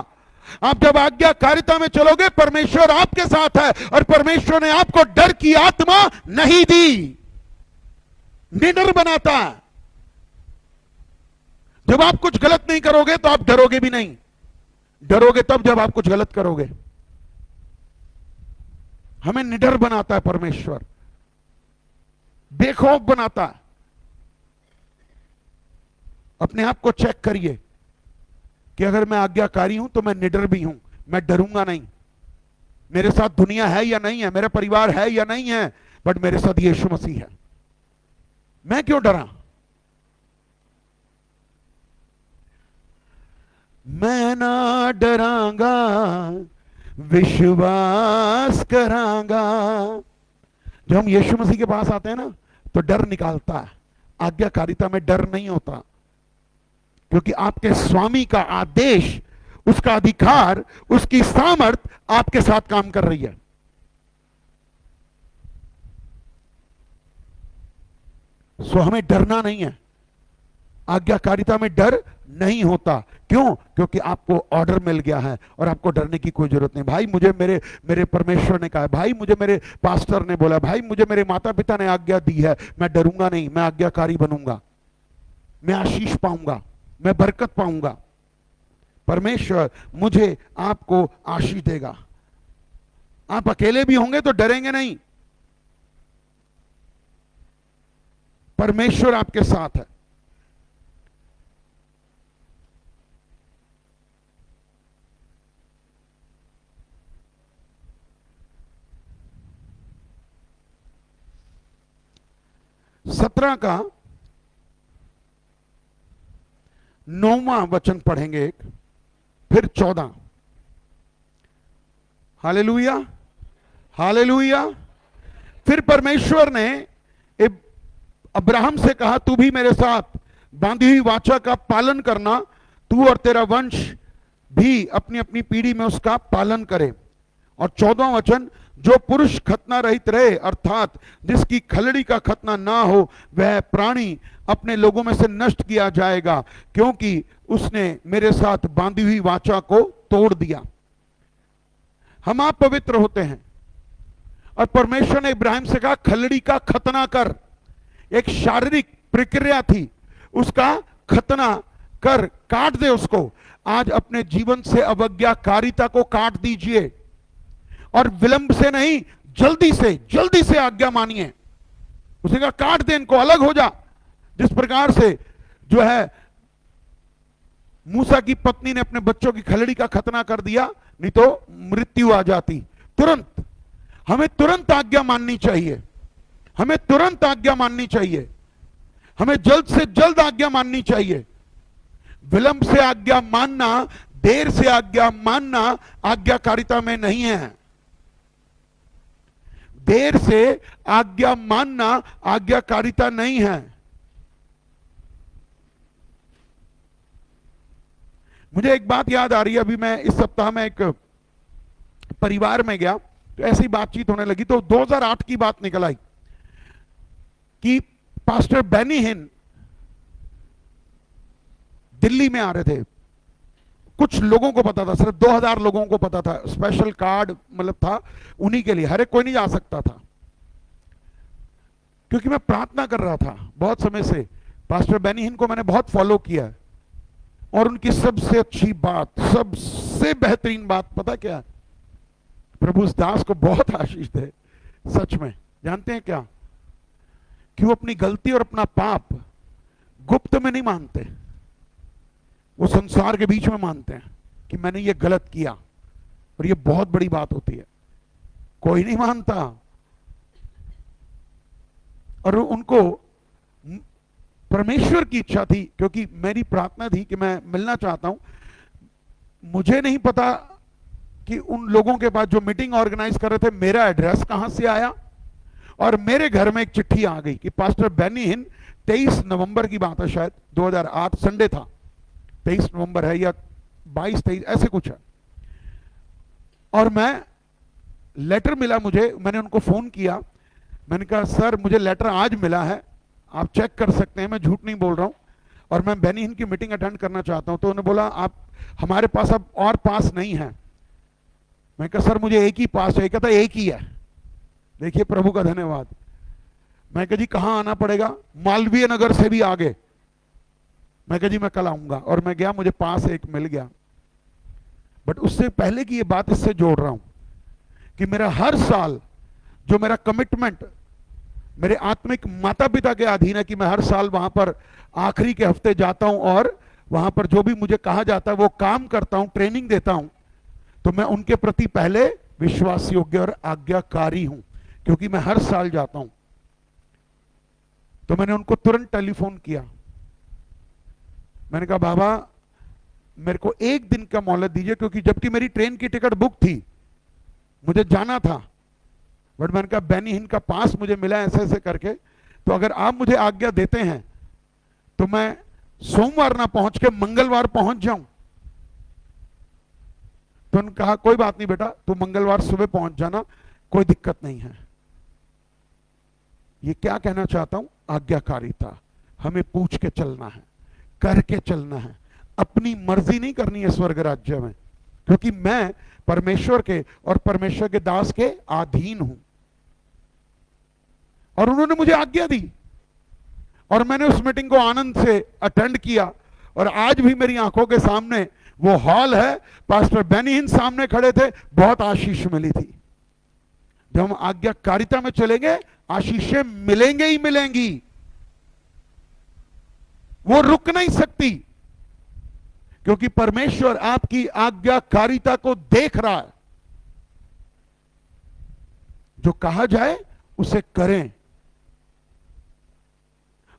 आप जब आज्ञाकारिता में चलोगे परमेश्वर आपके साथ है, और परमेश्वर ने आपको डर की आत्मा नहीं दी, निडर बनाता है। जब आप कुछ गलत नहीं करोगे तो आप डरोगे भी नहीं, डरोगे तब जब आप कुछ गलत करोगे। हमें निडर बनाता है परमेश्वर, बेखौफ बनाता है। अपने आप को चेक करिए कि अगर मैं आज्ञाकारी हूं तो मैं निडर भी हूं, मैं डरूंगा नहीं। मेरे साथ दुनिया है या नहीं है, मेरा परिवार है या नहीं है, बट मेरे साथ यीशु मसीह है, मैं क्यों डरा? मैं ना डरांगा, विश्वास करांगा। जब हम यीशु मसीह के पास आते हैं ना तो डर निकालता है। आज्ञाकारिता में डर नहीं होता, क्योंकि आपके स्वामी का आदेश, उसका अधिकार, उसकी सामर्थ आपके साथ काम कर रही है। सो हमें डरना नहीं है, आज्ञाकारिता में डर नहीं होता। क्यों? क्योंकि आपको ऑर्डर मिल गया है और आपको डरने की कोई जरूरत नहीं। भाई मुझे मेरे परमेश्वर ने कहा है, भाई मुझे मेरे पास्टर ने बोला, भाई मुझे मेरे माता पिता ने आज्ञा दी है, मैं डरूंगा नहीं, मैं आज्ञाकारी बनूंगा, मैं आशीष पाऊंगा, मैं बरकत पाऊंगा। परमेश्वर मुझे आपको आशीष देगा। आप अकेले भी होंगे तो डरेंगे नहीं, परमेश्वर आपके साथ है। सत्रह का 9वां वचन पढ़ेंगे एक, फिर 14। Hallelujah, hallelujah. फिर परमेश्वर ने अब्राहम से कहा, तू भी मेरे साथ बांधी हुई वाचा का पालन करना, तू और तेरा वंश भी अपनी अपनी पीढ़ी में उसका पालन करे। और 14वां वचन, जो पुरुष खतना रहित रहे, अर्थात जिसकी खलड़ी का खतना ना हो, वह प्राणी अपने लोगों में से नष्ट किया जाएगा, क्योंकि उसने मेरे साथ बांधी हुई वाचा को तोड़ दिया। हम आप पवित्र होते हैं। और परमेश्वर ने इब्राहिम से कहा खलड़ी का खतना कर, एक शारीरिक प्रक्रिया थी, उसका खतना कर, काट दे उसको। आज अपने जीवन से अवज्ञाकारिता को काट दीजिए और विलंब से नहीं, जल्दी से आज्ञा मानिए। उसने कहा काट दे इनको, अलग हो जा। जिस प्रकार से जो है मूसा की पत्नी ने अपने बच्चों की खलड़ी का खतना कर दिया, नहीं तो मृत्यु आ जाती। तुरंत हमें तुरंत आज्ञा माननी चाहिए, हमें तुरंत आज्ञा माननी चाहिए, हमें जल्द से जल्द आज्ञा माननी चाहिए। विलंब से आज्ञा मानना, देर से आज्ञा मानना आज्ञाकारिता में नहीं है। देर से आज्ञा मानना आज्ञाकारिता नहीं है। मुझे एक बात याद आ रही है, अभी मैं इस सप्ताह में एक परिवार में गया तो ऐसी बातचीत होने लगी, तो 2008 की बात निकल आई कि पास्टर बेनी हिन दिल्ली में आ रहे थे। कुछ लोगों को पता था, सिर्फ 2000 लोगों को पता था, स्पेशल कार्ड मतलब था उन्हीं के लिए, हर एक कोई नहीं जा सकता था। क्योंकि मैं प्रार्थना कर रहा था बहुत समय से, पास्टर बेनी हिन को मैंने बहुत फॉलो किया है, और उनकी सबसे अच्छी बात, सबसे बेहतरीन बात पता क्या है? प्रभु उस दास को बहुत आशीष दे, सच में। जानते हैं क्या? कि वो अपनी गलती और अपना पाप गुप्त में नहीं मानते, वो संसार के बीच में मानते हैं कि मैंने ये गलत किया, और ये बहुत बड़ी बात होती है। कोई नहीं मानता। और उनको परमेश्वर की इच्छा थी, क्योंकि मेरी प्रार्थना थी कि मैं मिलना चाहता हूं। मुझे नहीं पता कि उन लोगों के पास जो मीटिंग ऑर्गेनाइज कर रहे थे, मेरा एड्रेस कहां से आया, और मेरे घर में एक चिट्ठी आ गई कि पास्टर बेनी हिन, 23 नवंबर की बात है, शायद 2008 संडे था, 23 नवंबर है या 22-23 ऐसे कुछ है। और मैं लेटर मिला मुझे, मैंने उनको फोन किया, मैंने कहा सर मुझे लेटर आज मिला है, आप चेक कर सकते हैं, मैं झूठ नहीं बोल रहा हूं, और मैं बेनी हिन की मीटिंग अटेंड करना चाहता हूं। तो उन्होंने बोला आप हमारे पास अब और पास नहीं है। मैं कहा सर मुझे एक ही पास है। कहता एक ही है। देखिए प्रभु का धन्यवाद। मैं कहा जी कहां आना पड़ेगा? मालवीय नगर से भी आगे। मैं कहा जी मैं कल आऊंगा, और मैं गया, मुझे पास एक मिल गया। बट उससे पहले की ये बात इससे जोड़ रहा हूं कि मेरा हर साल जो मेरा कमिटमेंट मेरे आत्मिक माता पिता के अधीन है कि मैं हर साल वहां पर आखिरी के हफ्ते जाता हूं, और वहां पर जो भी मुझे कहा जाता है वो काम करता हूं, ट्रेनिंग देता हूं। तो मैं उनके प्रति पहले विश्वास योग्य और आज्ञाकारी हूं, क्योंकि मैं हर साल जाता हूं। तो मैंने उनको तुरंत टेलीफोन किया, मैंने कहा बाबा मेरे को एक दिन का मोहलत दीजिए, क्योंकि जबकि मेरी ट्रेन की टिकट बुक थी, मुझे जाना था। बट मैंने कहा बेनी हिन का पास मुझे मिला ऐसे ऐसे करके, तो अगर आप मुझे आज्ञा देते हैं तो मैं सोमवार ना पहुंच के मंगलवार पहुंच जाऊं। तो उन्होंने कहा कोई बात नहीं बेटा, तू मंगलवार सुबह पहुंच जाना, कोई दिक्कत नहीं है। ये क्या कहना चाहता हूं? आज्ञाकारिता। हमें पूछ के चलना है, करके चलना है, अपनी मर्जी नहीं करनी है स्वर्ग राज्य में, क्योंकि मैं परमेश्वर के और परमेश्वर के दास के अधीन हूं। और उन्होंने मुझे आज्ञा दी, और मैंने उस मीटिंग को आनंद से अटेंड किया। और आज भी मेरी आंखों के सामने वो हॉल है, पास्टर बेनी हिन सामने खड़े थे, बहुत आशीष मिली थी। जब हम आज्ञाकारिता में चलेंगे आशीषें मिलेंगे ही मिलेंगी, वो रुक नहीं सकती, क्योंकि परमेश्वर आपकी आज्ञाकारिता को देख रहा है। जो कहा जाए उसे करें।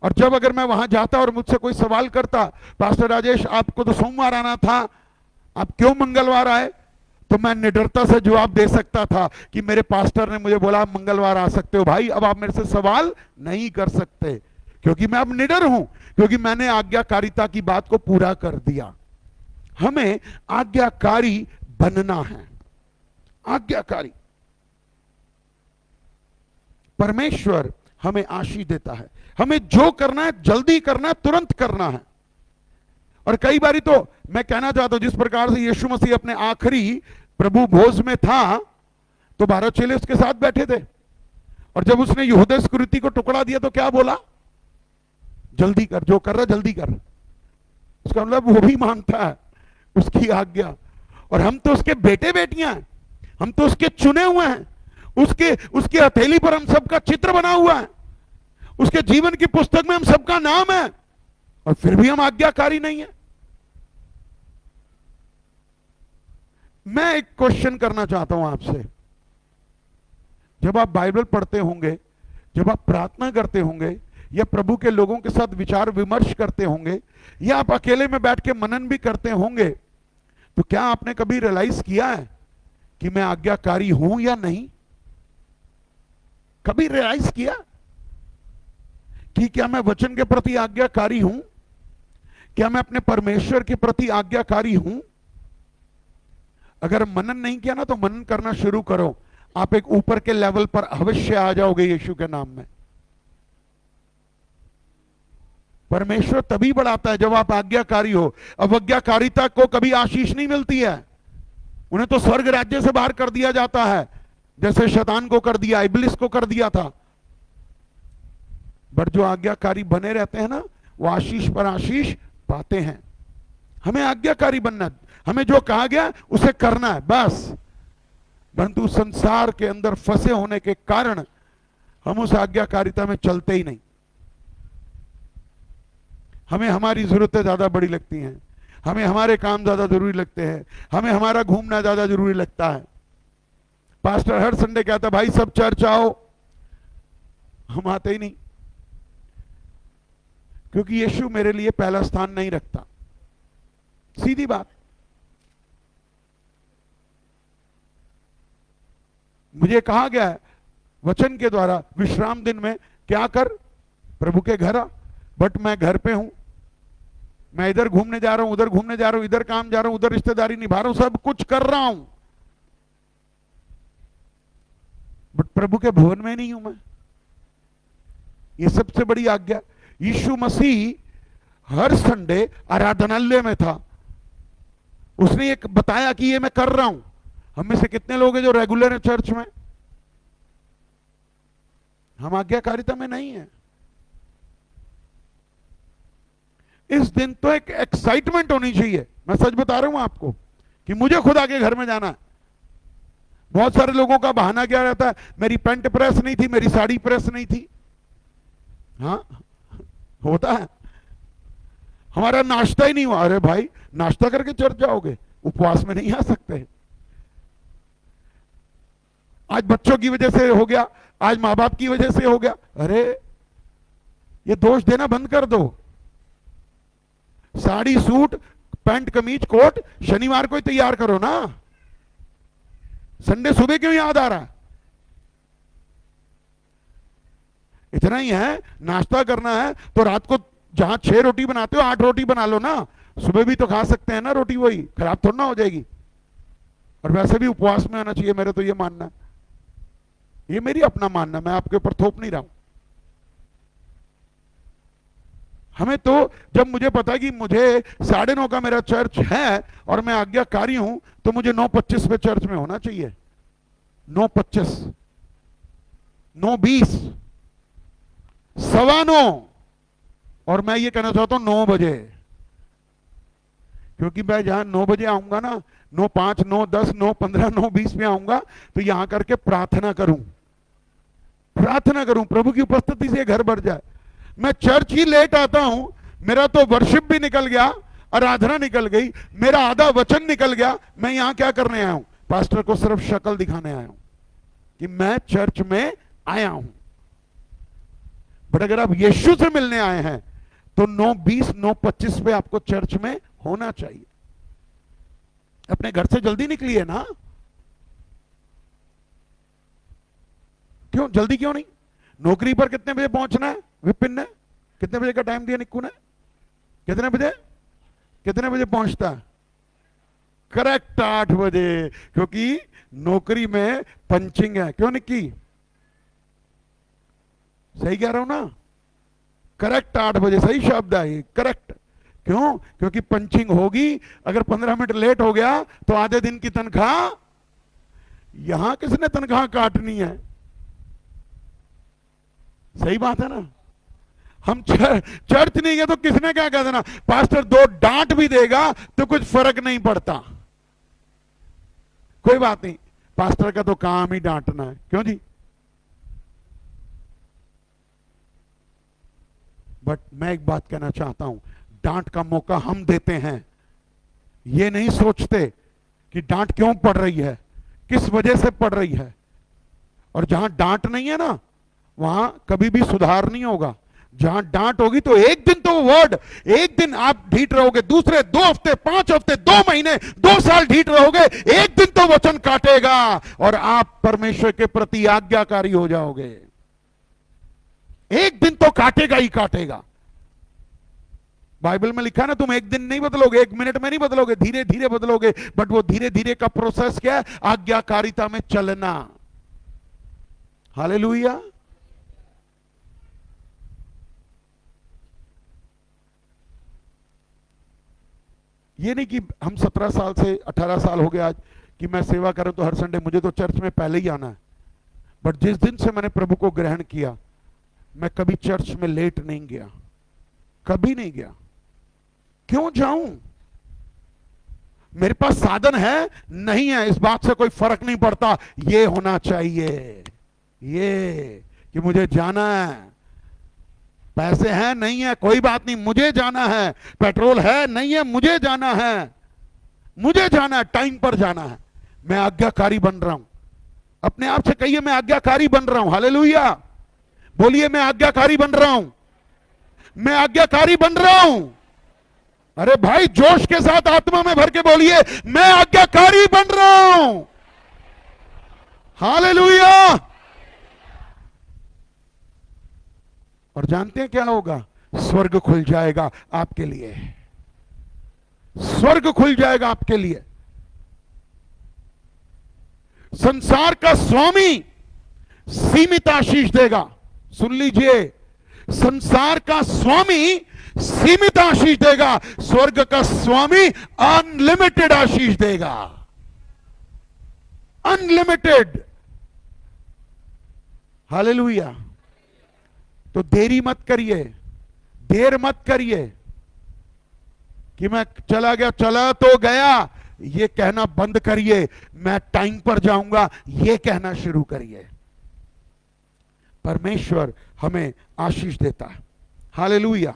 और जब अगर मैं वहां जाता और मुझसे कोई सवाल करता, पास्टर राजेश आपको तो सोमवार आना था, आप क्यों मंगलवार आए, तो मैं निडरता से जवाब दे सकता था कि मेरे पास्टर ने मुझे बोला आप मंगलवार आ सकते हो। भाई अब आप मेरे से सवाल नहीं कर सकते, क्योंकि मैं अब निडर हूं, क्योंकि मैंने आज्ञाकारिता की बात को पूरा कर दिया। हमें आज्ञाकारी बनना है, आज्ञाकारी। परमेश्वर हमें आशीष देता है, हमें जो करना है जल्दी करना है, तुरंत करना है। और कई बारी तो मैं कहना चाहता हूं जिस प्रकार से यीशु मसीह अपने आखिरी प्रभु भोज में था तो 12 चेले उसके साथ बैठे थे, और जब उसने यहूदा इस्करियोती को टुकड़ा दिया तो क्या बोला? जल्दी कर, जो कर रहा जल्दी कर। उसका मतलब वो भी मानता है उसकी आज्ञा। और हम तो उसके बेटे बेटियां हैं, हम तो उसके चुने हुए हैं, उसके हथेली पर हम सबका चित्र बना हुआ है, उसके जीवन की पुस्तक में हम सबका नाम है, और फिर भी हम आज्ञाकारी नहीं है। मैं एक क्वेश्चन करना चाहता हूं आपसे। जब आप बाइबल पढ़ते होंगे, जब आप प्रार्थना करते होंगे, या प्रभु के लोगों के साथ विचार विमर्श करते होंगे, या आप अकेले में बैठ के मनन भी करते होंगे, तो क्या आपने कभी रियलाइज किया है कि मैं आज्ञाकारी हूं या नहीं? कभी रियलाइज किया कि क्या मैं वचन के प्रति आज्ञाकारी हूं? क्या मैं अपने परमेश्वर के प्रति आज्ञाकारी हूं? अगर मनन नहीं किया ना, तो मनन करना शुरू करो। आप एक ऊपर के लेवल पर अवश्य आ जाओगे यीशु के नाम में। परमेश्वर तभी बढ़ाता है जब आप आज्ञाकारी हो। अवज्ञाकारिता को कभी आशीष नहीं मिलती है। उन्हें तो स्वर्ग राज्य से बाहर कर दिया जाता है, जैसे शैतान को कर दिया, इब्लिस को कर दिया था। बट जो आज्ञाकारी बने रहते हैं ना, वो आशीष पर आशीष पाते हैं। हमें आज्ञाकारी बनना, हमें जो कहा गया उसे करना है बस। परंतु संसार के अंदर फंसे होने के कारण हम उस आज्ञाकारिता में चलते ही नहीं। हमें हमारी जरूरतें ज्यादा बड़ी लगती हैं, हमें हमारे काम ज्यादा जरूरी लगते हैं, हमें हमारा घूमना ज्यादा जरूरी लगता है। पास्टर हर संडे कहता है भाई सब चर्च आओ, हम आते ही नहीं, क्योंकि यीशु मेरे लिए पहला स्थान नहीं रखता। सीधी बात। मुझे कहा गया है वचन के द्वारा, विश्राम दिन में क्या कर? प्रभु के घर आ। बट मैं घर पे हूं, मैं इधर घूमने जा रहा हूं, उधर घूमने जा रहा हूं, इधर काम जा रहा हूं, उधर रिश्तेदारी निभा रहा हूं, सब कुछ कर रहा हूं, बट प्रभु के भवन में नहीं हूं मैं। ये सबसे बड़ी आज्ञा। यीशु मसीह हर संडे आराधनालय में था, उसने एक बताया कि ये मैं कर रहा हूं। हम में से कितने लोग हैं जो रेगुलर है चर्च में? हम आज्ञाकारिता में नहीं है। इस दिन तो एक एक्साइटमेंट होनी चाहिए। मैं सच बता रहा हूं आपको कि मुझे खुदा के घर में जाना है। बहुत सारे लोगों का बहाना क्या रहता है, मेरी पैंट प्रेस नहीं थी, मेरी साड़ी प्रेस नहीं थी। हाँ होता है। हमारा नाश्ता ही नहीं हुआ। अरे भाई नाश्ता करके चर्च जाओगे? उपवास में नहीं आ सकते। आज बच्चों की वजह से हो गया, आज मां बाप की वजह से हो गया। अरे ये दोष देना बंद कर दो। साड़ी सूट पैंट कमीज कोट शनिवार को ही तैयार करो ना। संडे सुबह क्यों याद आ रहा है? इतना ही है, नाश्ता करना है तो रात को जहां 6 रोटी बनाते हो 8 रोटी बना लो ना। सुबह भी तो खा सकते हैं ना रोटी, वही खराब थोड़ा ना हो जाएगी। और वैसे भी उपवास में आना चाहिए, मेरे तो ये मानना है। ये मेरी अपना मानना, मैं आपके ऊपर थोप नहीं रहा हूं। हमें तो जब मुझे पता कि मुझे 9:30 का मेरा चर्च है और मैं आज्ञाकारी हूं, तो मुझे 9:25 पे चर्च में होना चाहिए। 9:25, 9:20, 9:15, और मैं ये कहना चाहता हूं 9 बजे, क्योंकि मैं जहां 9 बजे आऊंगा ना, 9:05, 9:10, 9:15, 9:20 में आऊंगा तो यहां करके प्रार्थना करूं, प्रभु की उपस्थिति से घर भर जाए। मैं चर्च ही लेट आता हूं, मेरा तो वर्शिप भी निकल गया, आराधना निकल गई, मेरा आधा वचन निकल गया। मैं यहां क्या करने आया हूं? पास्टर को सिर्फ शक्ल दिखाने आया हूं कि मैं चर्च में आया हूं। बट अगर आप यीशु से मिलने आए हैं तो 9:20, 9:25 पे आपको चर्च में होना चाहिए। अपने घर से जल्दी निकलिए ना। क्यों जल्दी क्यों नहीं? नौकरी पर कितने बजे पहुंचना है? विपिन ने कितने बजे का टाइम दिया? निक्कू ने कितने बजे पहुंचता है? करेक्ट 8 बजे, क्योंकि नौकरी में पंचिंग है। क्यों निक्की? सही कह रहा हूं ना? करेक्ट 8 बजे, सही शब्द है ये, करेक्ट। क्यों? क्योंकि पंचिंग होगी। अगर 15 मिनट लेट हो गया तो आधे दिन की तनख्वाह यहां किसने तनख्वाह काटनी है? सही बात है ना। हम चर्च नहीं गए तो किसने क्या कह देना, पास्टर दो डांट भी देगा तो कुछ फर्क नहीं पड़ता, कोई बात नहीं, पास्टर का तो काम ही डांटना है, क्यों जी? बट मैं एक बात कहना चाहता हूं, डांट का मौका हम देते हैं, ये नहीं सोचते कि डांट क्यों पड़ रही है, किस वजह से पड़ रही है। और जहां डांट नहीं है ना, वहां कभी भी सुधार नहीं होगा। जहां डांट होगी तो एक दिन तो वर्ड, एक दिन आप ढीठ रहोगे, दूसरे 2 हफ्ते, 5 हफ्ते, 2 महीने, 2 साल ढीठ रहोगे, एक दिन तो वचन काटेगा और आप परमेश्वर के प्रति आज्ञाकारी हो जाओगे। एक दिन तो काटेगा ही काटेगा। बाइबल में लिखा है ना, तुम एक दिन नहीं बदलोगे, 1 मिनट में नहीं बदलोगे, धीरे धीरे बदलोगे। बट वो धीरे धीरे का प्रोसेस क्या है? आज्ञाकारिता में चलना। हालेलुया। ये नहीं कि हम 17 साल से 18 साल हो गए आज कि मैं सेवा करूं तो हर संडे मुझे तो चर्च में पहले ही आना है। बट जिस दिन से मैंने प्रभु को ग्रहण किया, मैं कभी चर्च में लेट नहीं गया, कभी नहीं गया। क्यों जाऊं? मेरे पास साधन है नहीं है, इस बात से कोई फर्क नहीं पड़ता। ये होना चाहिए, ये कि मुझे जाना है। पैसे हैं नहीं है कोई बात नहीं, मुझे जाना है। पेट्रोल है नहीं है, मुझे जाना है, मुझे जाना है, टाइम पर जाना है। मैं आज्ञाकारी बन रहा हूं। अपने आप से कहिए, मैं आज्ञाकारी बन रहा हूं। हालेलुया। बोलिए, मैं आज्ञाकारी बन रहा हूं, मैं आज्ञाकारी बन रहा हूं। अरे भाई, जोश के साथ आत्मा में भर के बोलिए, मैं आज्ञाकारी बन रहा हूं। हालेलुया। और जानते हैं क्या होगा? स्वर्ग खुल जाएगा आपके लिए, स्वर्ग खुल जाएगा आपके लिए। संसार का स्वामी सीमित आशीष देगा। सुन लीजिए, संसार का स्वामी सीमित आशीष देगा, स्वर्ग का स्वामी अनलिमिटेड आशीष देगा। अनलिमिटेड। हालेलुया। तो देरी मत करिए, देर मत करिए कि मैं चला गया, चला तो गया, ये कहना बंद करिए। मैं टाइम पर जाऊंगा, ये कहना शुरू करिए। परमेश्वर हमें आशीष देता है। हालेलुया।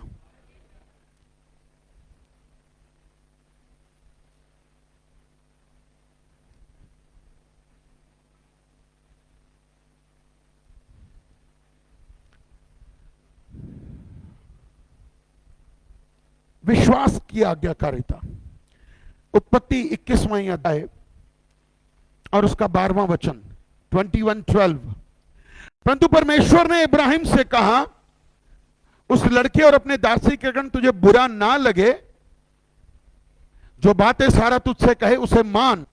विश्वास की आज्ञाकारिता। उत्पत्ति 21वां अध्याय और उसका 12वां वचन, 21:12। परंतु परमेश्वर ने इब्राहिम से कहा, उस लड़के और अपने दासी के कारण तुझे बुरा ना लगे, जो बातें सारा तुझसे कहे उसे मान,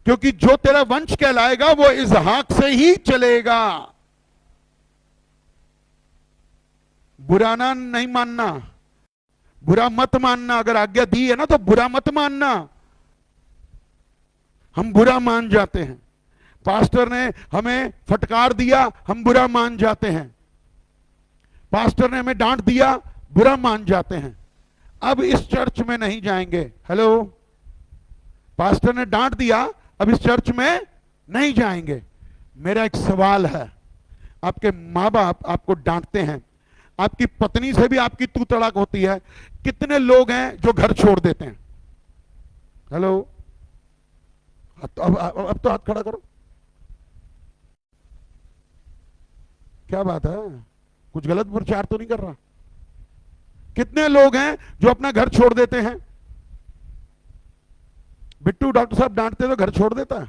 क्योंकि जो तेरा वंश कहलाएगा वो इसहाक से ही चलेगा। बुरा ना नहीं मानना, बुरा मत मानना। अगर आज्ञा दी है ना तो बुरा मत मानना। हम बुरा मान जाते हैं। पास्टर ने हमें फटकार दिया, हम बुरा मान जाते हैं। पास्टर ने हमें डांट दिया, बुरा मान जाते हैं। अब इस चर्च में नहीं जाएंगे। हेलो, पास्टर ने डांट दिया, अब इस चर्च में नहीं जाएंगे। मेरा एक सवाल है, आपके माँ बाप आपको डांटते हैं, आपकी पत्नी से भी आपकी तू तड़ाक होती है, कितने लोग हैं जो घर छोड़ देते हैं? हेलो, अब तो हाथ खड़ा करो। क्या बात है? कुछ गलत प्रचार तो नहीं कर रहा? कितने लोग हैं जो अपना घर छोड़ देते हैं? बिट्टू डॉक्टर साहब डांटते तो घर छोड़ देता है।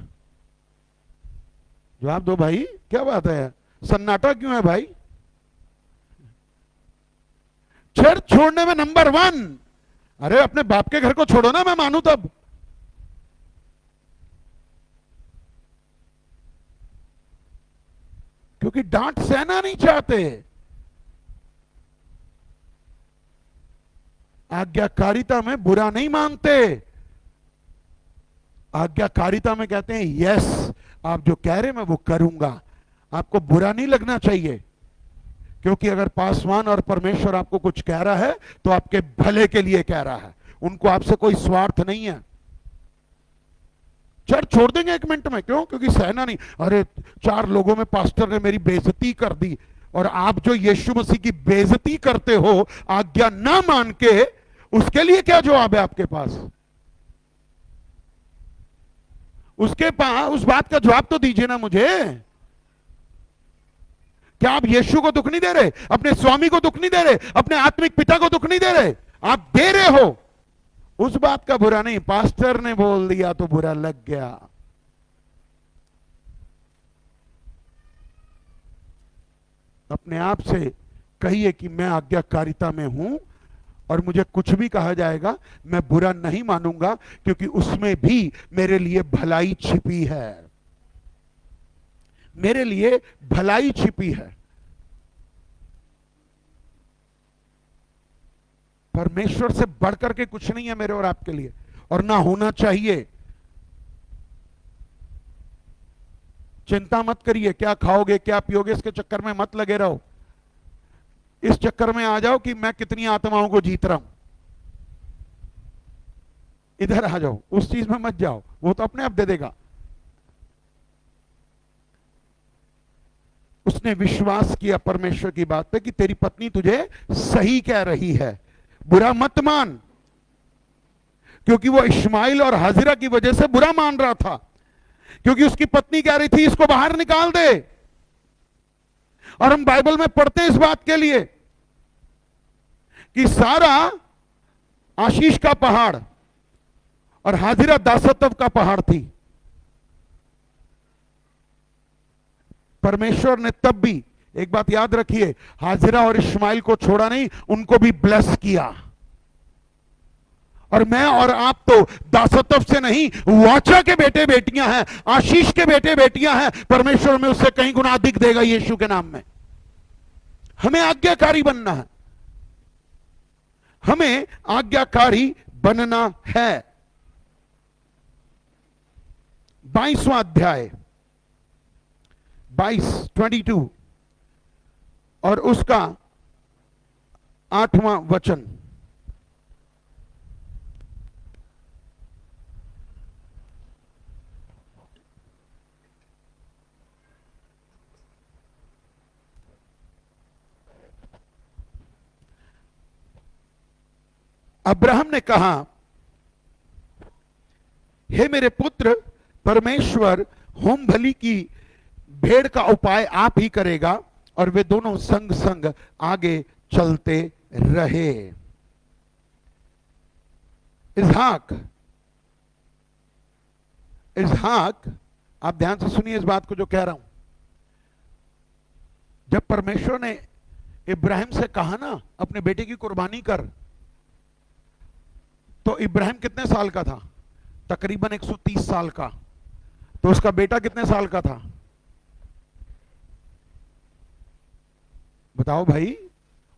जवाब दो भाई, क्या बात है? सन्नाटा क्यों है भाई? चर्च छोड़ने में नंबर 1। अरे अपने बाप के घर को छोड़ो ना, मैं मानू तब। क्योंकि डांट सहना नहीं चाहते। आज्ञाकारिता में बुरा नहीं मानते। आज्ञाकारिता में कहते हैं यस, आप जो कह रहे मैं वो करूंगा। आपको बुरा नहीं लगना चाहिए, क्योंकि अगर पासवान और परमेश्वर आपको कुछ कह रहा है तो आपके भले के लिए कह रहा है, उनको आपसे कोई स्वार्थ नहीं है। चर्च छोड़ देंगे 1 मिनट में, क्यों? क्योंकि सहना नहीं। अरे 4 लोगों में पास्टर ने मेरी बेइज्जती कर दी, और आप जो यीशु मसीह की बेइज्जती करते हो आज्ञा ना मान के, उसके लिए क्या जवाब है आपके पास? उसके पास उस बात का जवाब तो दीजिए ना मुझे। क्या आप यीशु को दुख नहीं दे रहे? अपने स्वामी को दुख नहीं दे रहे? अपने आत्मिक पिता को दुख नहीं दे रहे? आप दे रहे हो। उस बात का बुरा नहीं, पास्टर ने बोल दिया तो बुरा लग गया। अपने आप से कहिए कि मैं आज्ञाकारिता में हूं, और मुझे कुछ भी कहा जाएगा मैं बुरा नहीं मानूंगा, क्योंकि उसमें भी मेरे लिए भलाई छिपी है। मेरे लिए भलाई छिपी है। परमेश्वर से बढ़कर के कुछ नहीं है मेरे और आपके लिए, और ना होना चाहिए। चिंता मत करिए क्या खाओगे क्या पियोगे, इसके चक्कर में मत लगे रहो। इस चक्कर में आ जाओ कि मैं कितनी आत्माओं को जीत रहा हूं। इधर आ जाओ, उस चीज में मत जाओ, वो तो अपने आप दे देगा। उसने विश्वास किया परमेश्वर की बात पे कि तेरी पत्नी तुझे सही कह रही है, बुरा मत मान। क्योंकि वो इश्माइल और हाजिरा की वजह से बुरा मान रहा था, क्योंकि उसकी पत्नी कह रही थी इसको बाहर निकाल दे। और हम बाइबल में पढ़ते हैं इस बात के लिए कि सारा आशीष का पहाड़ और हाजिरा दासत्व का पहाड़ थी। परमेश्वर ने तब भी एक बात याद रखिए, हाजिरा और इश्माइल को छोड़ा नहीं, उनको भी ब्लेस किया। और मैं और आप तो दासत्व से नहीं, वाचा के बेटे बेटियां हैं, आशीष के बेटे बेटियां हैं। परमेश्वर में उससे कहीं गुना अधिक देगा यीशु के नाम में। हमें आज्ञाकारी बनना है, हमें आज्ञाकारी बनना है। 22वां अध्याय 22 और उसका 8वां वचन। अब्राहम ने कहा, हे मेरे पुत्र, परमेश्वर होम बलि की भेड़ का उपाय आप ही करेगा। और वे दोनों संग संग आगे चलते रहे। इसहाक, आप ध्यान से सुनिए इस बात को जो कह रहा हूं। जब परमेश्वर ने इब्राहिम से कहा ना अपने बेटे की कुर्बानी कर, तो इब्राहिम कितने साल का था? तकरीबन 130 साल का। तो उसका बेटा कितने साल का था? बताओ भाई,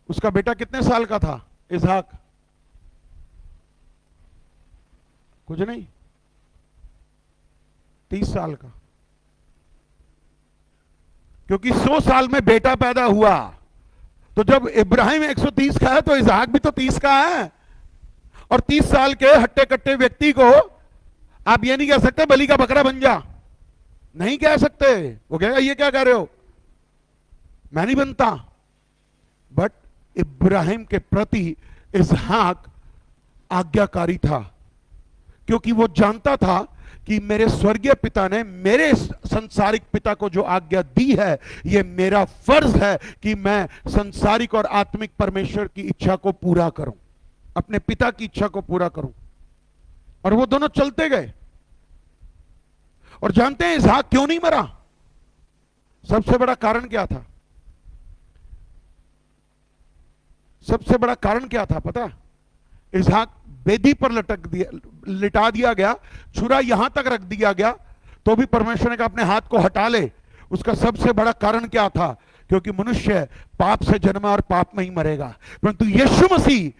उसका बेटा कितने साल का था? इसहाक कुछ नहीं, 30 साल का। क्योंकि 100 साल में बेटा पैदा हुआ, तो जब इब्राहिम 130 का है तो इसहाक भी तो 30 का है। और 30 साल के हट्टे कट्टे व्यक्ति को आप ये नहीं कह सकते बलि का बकरा बन जा, नहीं कह सकते। वो कहेगा ये क्या कह रहे हो, मैं नहीं बनता। बट इब्राहिम के प्रति इसहाक आज्ञाकारी था, क्योंकि वो जानता था कि मेरे स्वर्गीय पिता ने मेरे संसारिक पिता को जो आज्ञा दी है, ये मेरा फर्ज है कि मैं संसारिक और आत्मिक परमेश्वर की इच्छा को पूरा करूं, अपने पिता की इच्छा को पूरा करूं। और वो दोनों चलते गए। और जानते हैं इसहाक क्यों नहीं मरा? सबसे बड़ा कारण क्या था? सबसे बड़ा कारण क्या था पता? इसहाक बेदी पर लिटा दिया गया, छुरा यहां तक रख दिया गया, तो भी परमेश्वर ने कहा अपने हाथ को हटा ले। उसका सबसे बड़ा कारण क्या था? क्योंकि मनुष्य पाप से जन्मा और पाप में ही मरेगा। परंतु यीशु मसीह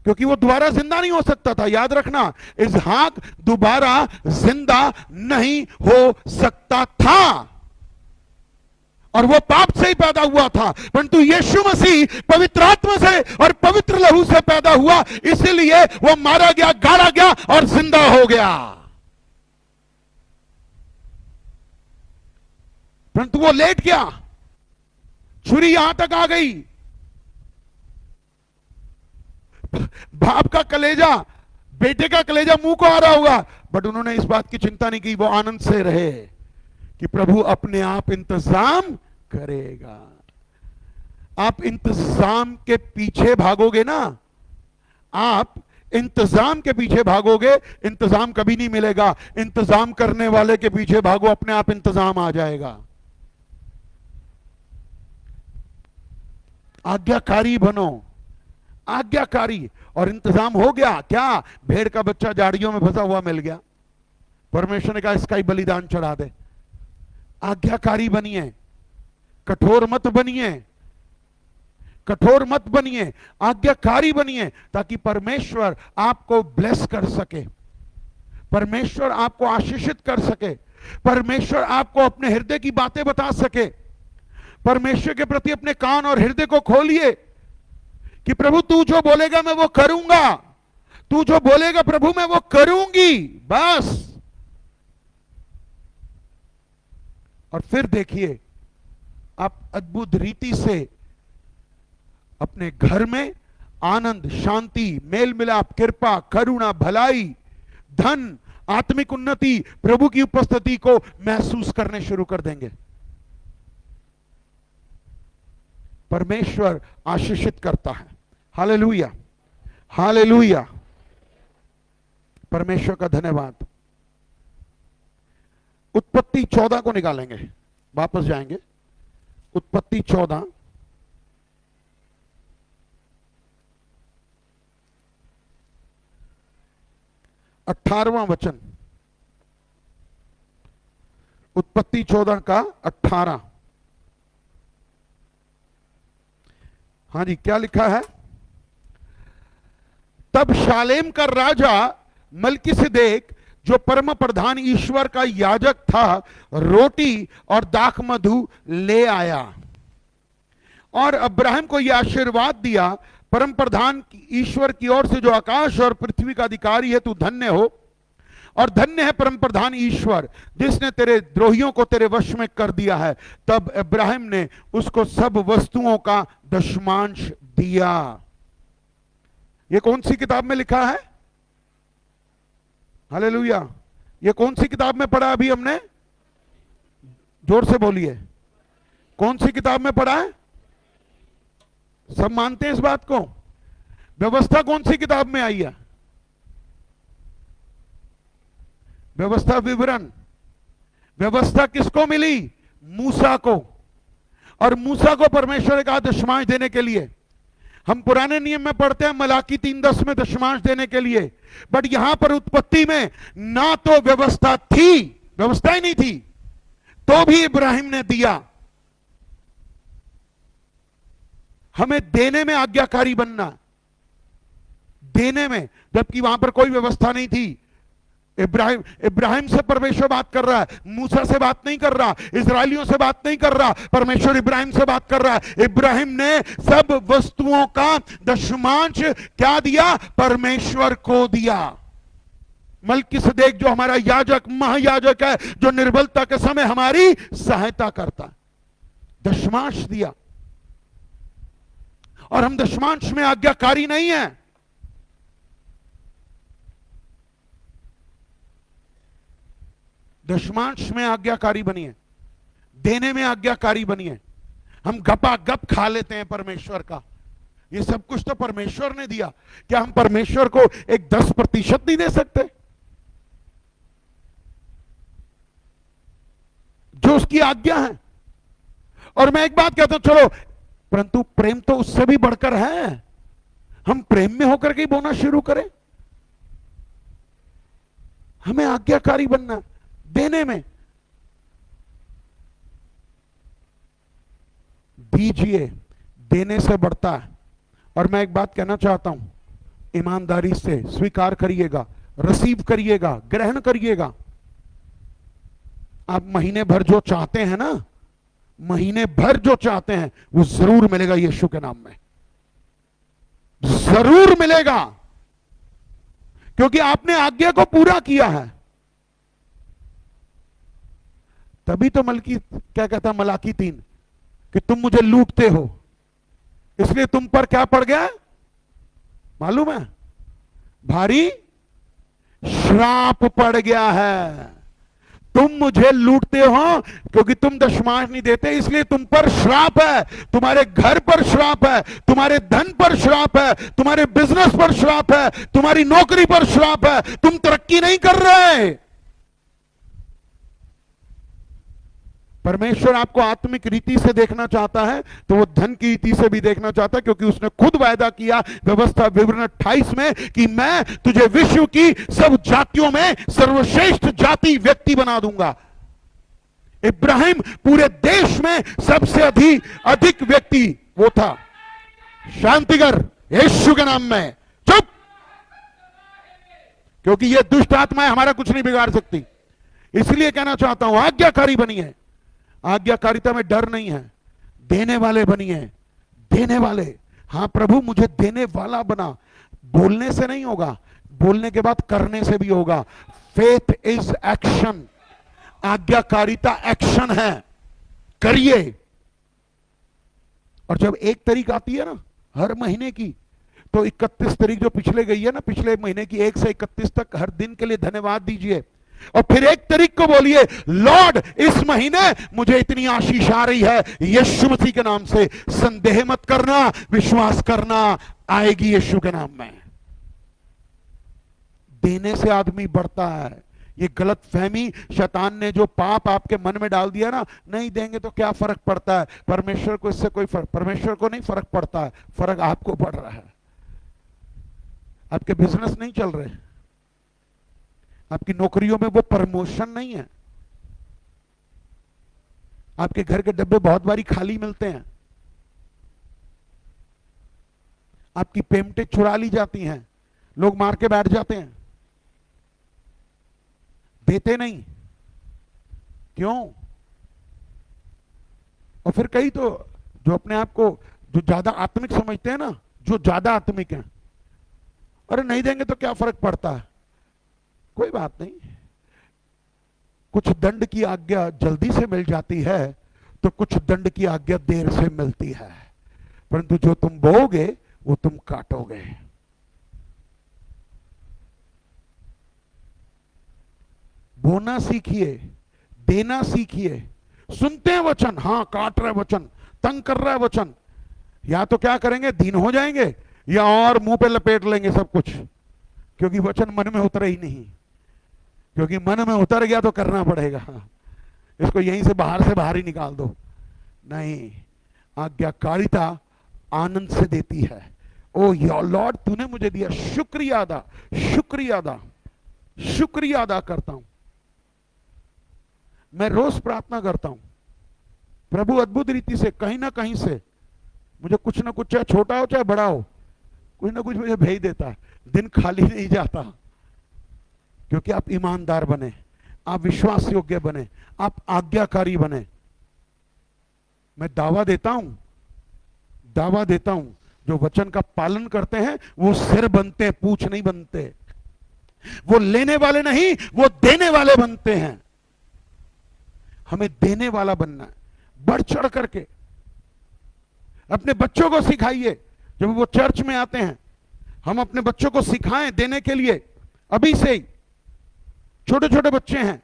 क्योंकि वो दोबारा जिंदा नहीं हो सकता था। याद रखना, इसहाक दोबारा जिंदा नहीं हो सकता था, और वो पाप से ही पैदा हुआ था, परंतु यीशु मसीह पवित्र आत्मा से और पवित्र लहू से पैदा हुआ, इसीलिए वो मारा गया, गाड़ा गया और जिंदा हो गया। परंतु वो लेट गया, छुरी यहां तक आ गई, बाप का कलेजा, बेटे का कलेजा मुंह को आ रहा होगा, बट उन्होंने इस बात की चिंता नहीं की। वो आनंद से रहे कि प्रभु अपने आप इंतजाम करेगा। आप इंतजाम के पीछे भागोगे ना, आप इंतजाम के पीछे भागोगे, इंतजाम कभी नहीं मिलेगा। इंतजाम करने वाले के पीछे भागो, अपने आप इंतजाम आ जाएगा। आज्ञाकारी बनो, आज्ञाकारी, और इंतजाम हो गया। क्या? भेड़ का बच्चा झाड़ियों में फंसा हुआ मिल गया, परमेश्वर ने कहा इसका ही बलिदान चढ़ा दे। आज्ञाकारी बनिए, कठोर मत बनिए, कठोर मत बनिए, आज्ञाकारी बनिए, ताकि परमेश्वर आपको ब्लेस कर सके, परमेश्वर आपको आशीषित कर सके, परमेश्वर आपको अपने हृदय की बातें बता सके। परमेश्वर के प्रति अपने कान और हृदय को खोलिए कि प्रभु तू जो बोलेगा मैं वो करूंगा, तू जो बोलेगा प्रभु मैं वो करूंगी, बस। और फिर देखिए, आप अद्भुत रीति से अपने घर में आनंद, शांति, मेल मिलाप, कृपा, करुणा, भलाई, धन, आत्मिक उन्नति, प्रभु की उपस्थिति को महसूस करने शुरू कर देंगे। परमेश्वर आशीषित करता है। हालेलुया, हालेलुया, परमेश्वर का धन्यवाद। उत्पत्ति 14 को निकालेंगे, वापस जाएंगे। उत्पत्ति 14 18वां वचन, उत्पत्ति 14 का 18। हाँ जी, क्या लिखा है? तब शालेम का राजा मलकीसेदेक, जो परम प्रधान ईश्वर का याजक था, रोटी और दाख मधु ले आया और अब्राहम को यह आशीर्वाद दिया, परम प्रधान ईश्वर की ओर से जो आकाश और पृथ्वी का अधिकारी है, तू धन्य हो और धन्य है परम प्रधान ईश्वर जिसने तेरे द्रोहियों को तेरे वश में कर दिया है। तब अब्राहम ने उसको सब वस्तुओं का दशमांश दिया। ये कौन सी किताब में लिखा है? हालेलुया, ये कौन सी किताब में पढ़ा अभी हमने? जोर से बोलिए, कौन सी किताब में पढ़ा है? सब मानते हैं इस बात को? व्यवस्था कौन सी किताब में आई है? व्यवस्था विवरण। व्यवस्था किसको मिली? मूसा को। और मूसा को परमेश्वर ने कहा दशमांश देने के लिए। हम पुराने नियम में पढ़ते हैं मलाकी 3:10 में दशमांश देने के लिए, बट यहां पर उत्पत्ति में ना तो व्यवस्था थी, व्यवस्था ही नहीं थी, तो भी इब्राहिम ने दिया। हमें देने में आज्ञाकारी बनना, देने में, जबकि वहां पर कोई व्यवस्था नहीं थी। इब्राहिम से परमेश्वर बात कर रहा है, मूसा से बात नहीं कर रहा, इजरायलियों से बात नहीं कर रहा, परमेश्वर इब्राहिम से बात कर रहा है। इब्राहिम ने सब वस्तुओं का दशमांश क्या दिया? परमेश्वर को दिया। मलकीसेदेक जो हमारा याजक, महायाजक है, जो निर्बलता के समय हमारी सहायता करता है, दशमांश दिया। और हम दशमांश में आज्ञाकारी नहीं है। दशमांश में आज्ञाकारी बनिए, देने में आज्ञाकारी बनिए। हम गपा गप खा लेते हैं परमेश्वर का, ये सब कुछ तो परमेश्वर ने दिया। क्या हम परमेश्वर को एक 10% नहीं दे सकते जो उसकी आज्ञा है? और मैं एक बात कहता हूं, चलो, परंतु प्रेम तो उससे भी बढ़कर है। हम प्रेम में होकर के बोना शुरू करें। हमें आज्ञाकारी बनना, देने में। दीजिए, देने से बढ़ता है। और मैं एक बात कहना चाहता हूं, ईमानदारी से स्वीकार करिएगा, रिसीव करिएगा, ग्रहण करिएगा। आप महीने भर जो चाहते हैं ना, महीने भर जो चाहते हैं वो जरूर मिलेगा यीशु के नाम में, जरूर मिलेगा, क्योंकि आपने आज्ञा को पूरा किया है। तभी तो मलकी क्या कहता मलाकी 3 कि तुम मुझे लूटते हो, इसलिए तुम पर क्या पड़ गया मालूम है? भारी श्राप पड़ गया है। तुम मुझे लूटते हो क्योंकि तुम दशमांश नहीं देते, इसलिए तुम पर श्राप है। तुम्हारे घर पर श्राप है, तुम्हारे धन पर श्राप है, तुम्हारे बिजनेस पर श्राप है, तुम्हारी नौकरी पर श्राप है। तुम तरक्की नहीं कर रहे। परमेश्वर आपको आत्मिक रीति से देखना चाहता है तो वो धन की रीति से भी देखना चाहता है, क्योंकि उसने खुद वायदा किया व्यवस्था विवरण 28 में कि मैं तुझे विश्व की सब जातियों में सर्वश्रेष्ठ जाति व्यक्ति बना दूंगा। इब्राहिम पूरे देश में सबसे अधिक व्यक्ति वो था। शांतिगर यीशु के नाम में चुप, क्योंकि ये दुष्ट आत्माएं हमारा कुछ नहीं बिगाड़ सकती। इसलिए कहना चाहता हूं आज्ञाकारी बनिए। आज्ञाकारिता में डर नहीं है, देने वाले बनिए, देने वाले। हां प्रभु मुझे देने वाला बना। बोलने से नहीं होगा, बोलने के बाद करने से भी होगा। Faith is action. आज्ञाकारिता एक्शन है, करिए। और जब 1 तारीख आती है ना हर महीने की, तो 31 तारीख जो पिछले गई है ना, पिछले महीने की 1 से 31 तक हर दिन के लिए धन्यवाद दीजिए। और फिर 1 तारीख को बोलिए लॉर्ड इस महीने मुझे इतनी आशीष आ रही है यीशु मसीह के नाम से। संदेह मत करना, विश्वास करना, आएगी यीशु के नाम में। देने से आदमी बढ़ता है। ये गलत फहमी शैतान ने जो पाप आपके मन में डाल दिया ना, नहीं देंगे तो क्या फर्क पड़ता है, परमेश्वर को इससे कोई फर्क, परमेश्वर को नहीं फर्क पड़ता है, फर्क आपको पड़ रहा है। आपके बिजनेस नहीं चल रहे, आपकी नौकरियों में वो प्रमोशन नहीं है, आपके घर के डब्बे बहुत बारी खाली मिलते हैं, आपकी पेमेंटें चुरा ली जाती हैं, लोग मार के बैठ जाते हैं, देते नहीं। क्यों? और फिर कई तो जो अपने आप को जो ज्यादा आत्मिक समझते हैं ना, जो ज्यादा आत्मिक हैं, अरे नहीं देंगे तो क्या फर्क पड़ता है, कोई बात नहीं। कुछ दंड की आज्ञा जल्दी से मिल जाती है तो कुछ दंड की आज्ञा देर से मिलती है, परंतु जो तुम बोओगे वो तुम काटोगे। बोना सीखिए, देना सीखिए। सुनते हैं वचन, हां काट रहा है वचन, तंग कर रहा है वचन, या तो क्या करेंगे दीन हो जाएंगे या और मुंह पे लपेट लेंगे सब कुछ, क्योंकि वचन मन में उतरा ही नहीं। क्योंकि मन में उतर गया तो करना पड़ेगा, इसको यहीं से बाहर ही निकाल दो। नहीं, आज्ञाकारिता आनंद से देती है। ओ योर लॉर्ड तूने मुझे दिया, शुक्रिया अदा, शुक्रिया अदा, शुक्रिया अदा करता हूं। मैं रोज प्रार्थना करता हूं प्रभु अद्भुत रीति से कहीं ना कहीं से मुझे कुछ ना कुछ, चाहे छोटा हो चाहे बड़ा हो, कुछ ना कुछ मुझे भेज देता है। दिन खाली नहीं जाता, क्योंकि आप ईमानदार बने, आप विश्वास योग्य बने, आप आज्ञाकारी बने। मैं दावा देता हूं जो वचन का पालन करते हैं वो सिर बनते हैं, पूछ नहीं बनते। वो लेने वाले नहीं, वो देने वाले बनते हैं। हमें देने वाला बनना है, बढ़ चढ़ करके। अपने बच्चों को सिखाइए, जब वो चर्च में आते हैं हम अपने बच्चों को सिखाएं देने के लिए। अभी से ही छोटे छोटे बच्चे हैं,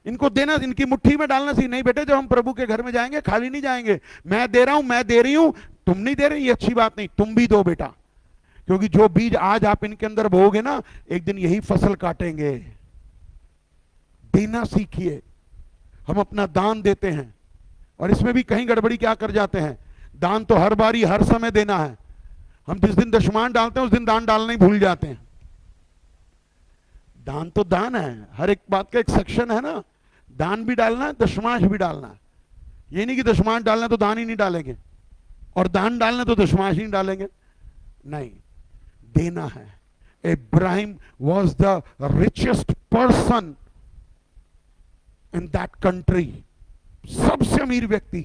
इनको देना, इनकी मुट्ठी में डालना चाहिए। नहीं बेटे, जब हम प्रभु के घर में जाएंगे खाली नहीं जाएंगे, मैं दे रहा हूं, मैं दे रही हूं, तुम नहीं दे रहे, ये अच्छी बात नहीं, तुम भी दो बेटा। क्योंकि जो बीज आज आप इनके अंदर बोओगे ना, एक दिन यही फसल काटेंगे। देना सीखिए। हम अपना दान देते हैं और इसमें भी कहीं गड़बड़ी क्या कर जाते हैं, दान तो हर बारी हर समय देना है। हम जिस दिन दशमान डालते हैं उस दिन दान डालना ही भूल जाते हैं। दान तो दान है, हर एक बात का एक सेक्शन है ना, दान भी डालना है, दशमांश भी डालना है। ये नहीं कि दशमांश डालना तो दान ही नहीं डालेंगे और दान डालना तो दशमांश ही नहीं डालेंगे। नहीं, देना है। Ibrahim was the richest person in that country, सबसे अमीर व्यक्ति।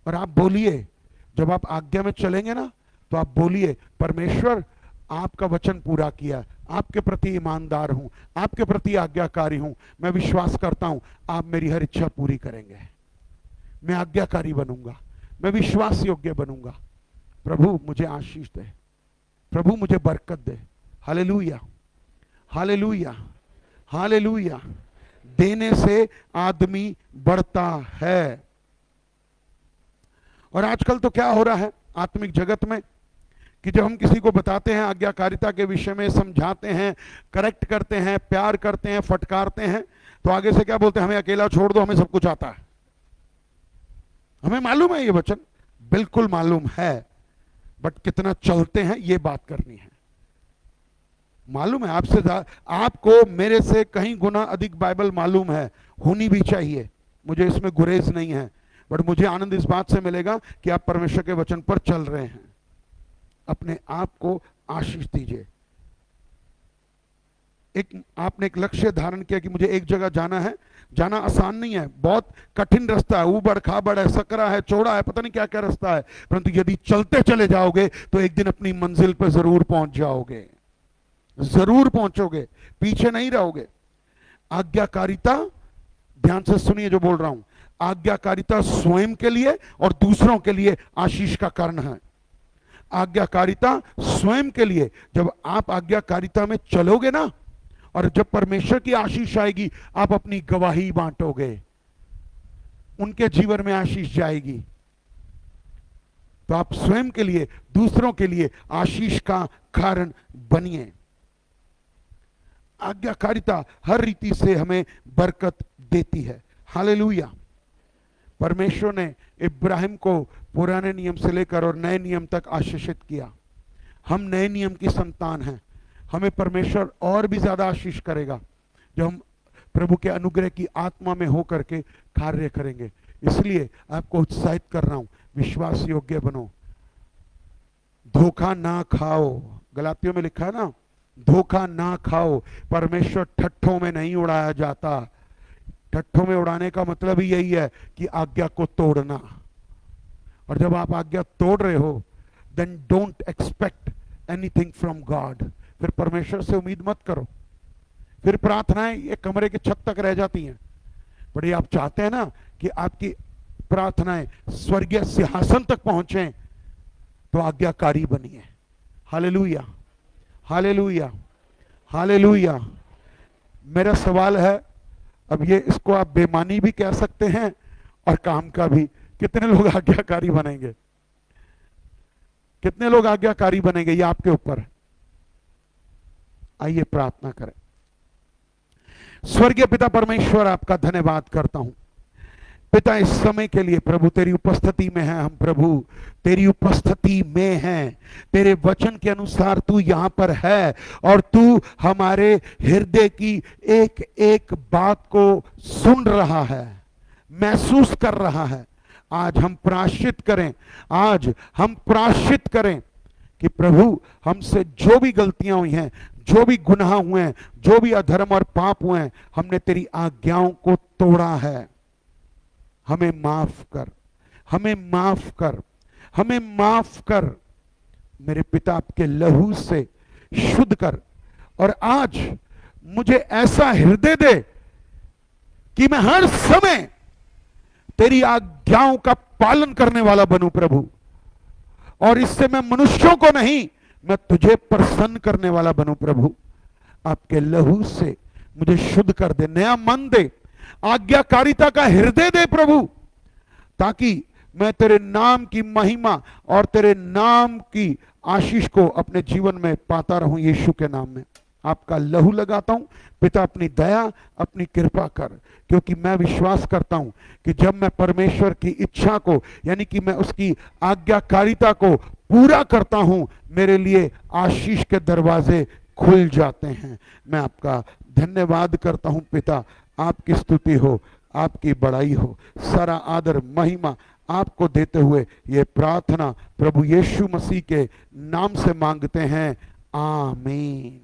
और आप बोलिए, जब आप आज्ञा में चलेंगे ना, तो आप बोलिए, परमेश्वर आपका वचन पूरा किया, आपके प्रति ईमानदार हूं, आपके प्रति आज्ञाकारी हूं, मैं विश्वास करता हूं आप मेरी हर इच्छा पूरी करेंगे, मैं आज्ञाकारी बनूंगा, मैं विश्वास योग्य बनूंगा। प्रभु मुझे आशीष दे, प्रभु मुझे बरकत दे। Hallelujah, hallelujah, hallelujah. देने से आदमी बढ़ता है। और आजकल तो क्या हो रहा है आत्मिक जगत में, कि जब हम किसी को बताते हैं आज्ञाकारिता के विषय में, समझाते हैं, करेक्ट करते हैं, प्यार करते हैं, फटकारते हैं, तो आगे से क्या बोलते हैं, हमें अकेला छोड़ दो, हमें सब कुछ आता है। हमें मालूम है ये वचन, बिल्कुल मालूम है, बट कितना चलते हैं ये बात करनी है। मालूम है आपसे, आपको मेरे से कहीं गुना अधिक बाइबल मालूम है, होनी भी चाहिए, मुझे इसमें गुरेज नहीं है, बट मुझे आनंद इस बात से मिलेगा कि आप परमेश्वर के वचन पर चल रहे हैं। अपने आप को आशीष दीजिए। आपने एक लक्ष्य धारण किया कि मुझे एक जगह जाना है, जाना आसान नहीं है, बहुत कठिन रास्ता है, ऊबड़ खाबड़ है, सकरा है, चौड़ा है, पता नहीं क्या क्या रास्ता है, परंतु यदि चलते चले जाओगे तो एक दिन अपनी मंजिल पर जरूर पहुंच जाओगे, जरूर पहुंचोगे, पीछे नहीं रहोगे। आज्ञाकारिता, ध्यान से सुनिए जो बोल रहा हूं, आज्ञाकारिता स्वयं के लिए और दूसरों के लिए आशीष का कारण है। आज्ञाकारिता स्वयं के लिए, जब आप आज्ञाकारिता में चलोगे ना, और जब परमेश्वर की आशीष आएगी, आप अपनी गवाही बांटोगे, उनके जीवन में आशीष जाएगी, तो आप स्वयं के लिए, दूसरों के लिए आशीष का कारण बनिए। आज्ञाकारिता हर रीति से हमें बरकत देती है। हालेलुया। परमेश्वर ने इब्राहिम को पुराने नियम से लेकर और नए नियम तक आशीषित किया। हम नए नियम की संतान हैं, हमें परमेश्वर और भी ज्यादा आशीष करेगा जब हम प्रभु के अनुग्रह की आत्मा में होकर के कार्य करेंगे। इसलिए आपको उत्साहित कर रहा हूं, विश्वास योग्य बनो, धोखा ना खाओ। गलातियों में लिखा है ना, धोखा ना खाओ। परमेश्वर ठट्ठों में नहीं उड़ाया जाता। ठट्ठों में उड़ाने का मतलब ही यही है कि आज्ञा को तोड़ना। और जब आप आज्ञा तोड़ रहे हो, then don't expect anything from God. फिर परमेश्वर से उम्मीद मत करो। फिर प्रार्थनाएं ये कमरे के छत तक रह जाती हैं। बट ये आप चाहते हैं ना कि आपकी प्रार्थनाएं स्वर्गीय सिंहासन तक पहुंचे, तो आज्ञाकारी बनिए। Hallelujah, hallelujah, hallelujah. मेरा सवाल है, अब ये इसको आप बेईमानी भी कह सकते हैं और काम का भी, कितने लोग आज्ञाकारी बनेंगे? कितने लोग आज्ञाकारी बनेंगे, ये आपके ऊपर है। आइए प्रार्थना करें। स्वर्गीय पिता परमेश्वर, आपका धन्यवाद करता हूं पिता इस समय के लिए। प्रभु तेरी उपस्थिति में है हम, प्रभु तेरी उपस्थिति में हैं, तेरे वचन के अनुसार तू यहां पर है और तू हमारे हृदय की एक एक बात को सुन रहा है, महसूस कर रहा है। आज हम प्रायश्चित करें, आज हम प्रायश्चित करें कि प्रभु हमसे जो भी गलतियां हुई हैं, जो भी गुनाह हुए हैं, जो भी अधर्म और पाप हुए हैं, हमने तेरी आज्ञाओं को तोड़ा है। हमें माफ कर, हमें माफ कर, हमें माफ कर। मेरे पिता आपके लहू से शुद्ध कर, और आज मुझे ऐसा हृदय दे कि मैं हर समय तेरी आज्ञाओं का पालन करने वाला बनूं प्रभु। और इससे मैं मनुष्यों को नहीं, मैं तुझे प्रसन्न करने वाला बनूं प्रभु। आपके लहू से मुझे शुद्ध कर दे, नया मन दे, आज्ञाकारिता का हृदय दे प्रभु, ताकि मैं तेरे नाम की महिमा और तेरे नाम की आशीष को अपने जीवन में पाता रहूं। यीशु के नाम में आपका लहू लगाता हूं पिता, अपनी दया, अपनी कृपा कर, क्योंकि मैं विश्वास करता हूं कि जब मैं परमेश्वर की इच्छा को, यानी कि मैं उसकी आज्ञाकारिता को पूरा करता हूं, मेरे लिए आशीष के दरवाजे खुल जाते हैं। मैं आपका धन्यवाद करता हूं पिता। आपकी स्तुति हो, आपकी बड़ाई हो, सारा आदर महिमा आपको देते हुए ये प्रार्थना प्रभु यीशु मसीह के नाम से मांगते हैं। आमीन।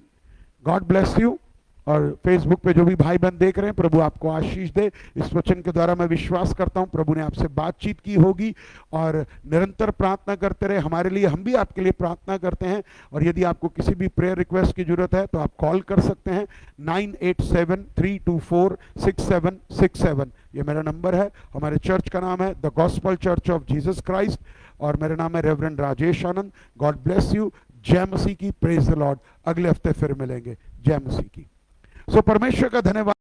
God bless you. और फेसबुक पे जो भी भाई बहन देख रहे हैं, प्रभु आपको आशीष दे। इस वचन के द्वारा मैं विश्वास करता हूं प्रभु ने आपसे बातचीत की होगी, और निरंतर प्रार्थना करते रहे हमारे लिए, हम भी आपके लिए प्रार्थना करते हैं। और यदि आपको किसी भी प्रेयर रिक्वेस्ट की जरूरत है तो आप कॉल कर सकते हैं 9873246767। ये मेरा नंबर है। हमारे चर्च का नाम है the gospel church of Jesus Christ, और मेरा नाम है reverend Rajesh Anand. God bless you. जय मसीह की। Praise the Lord. अगले हफ्ते फिर मिलेंगे। जय मसीह की। सो परमेश्वर का धन्यवाद।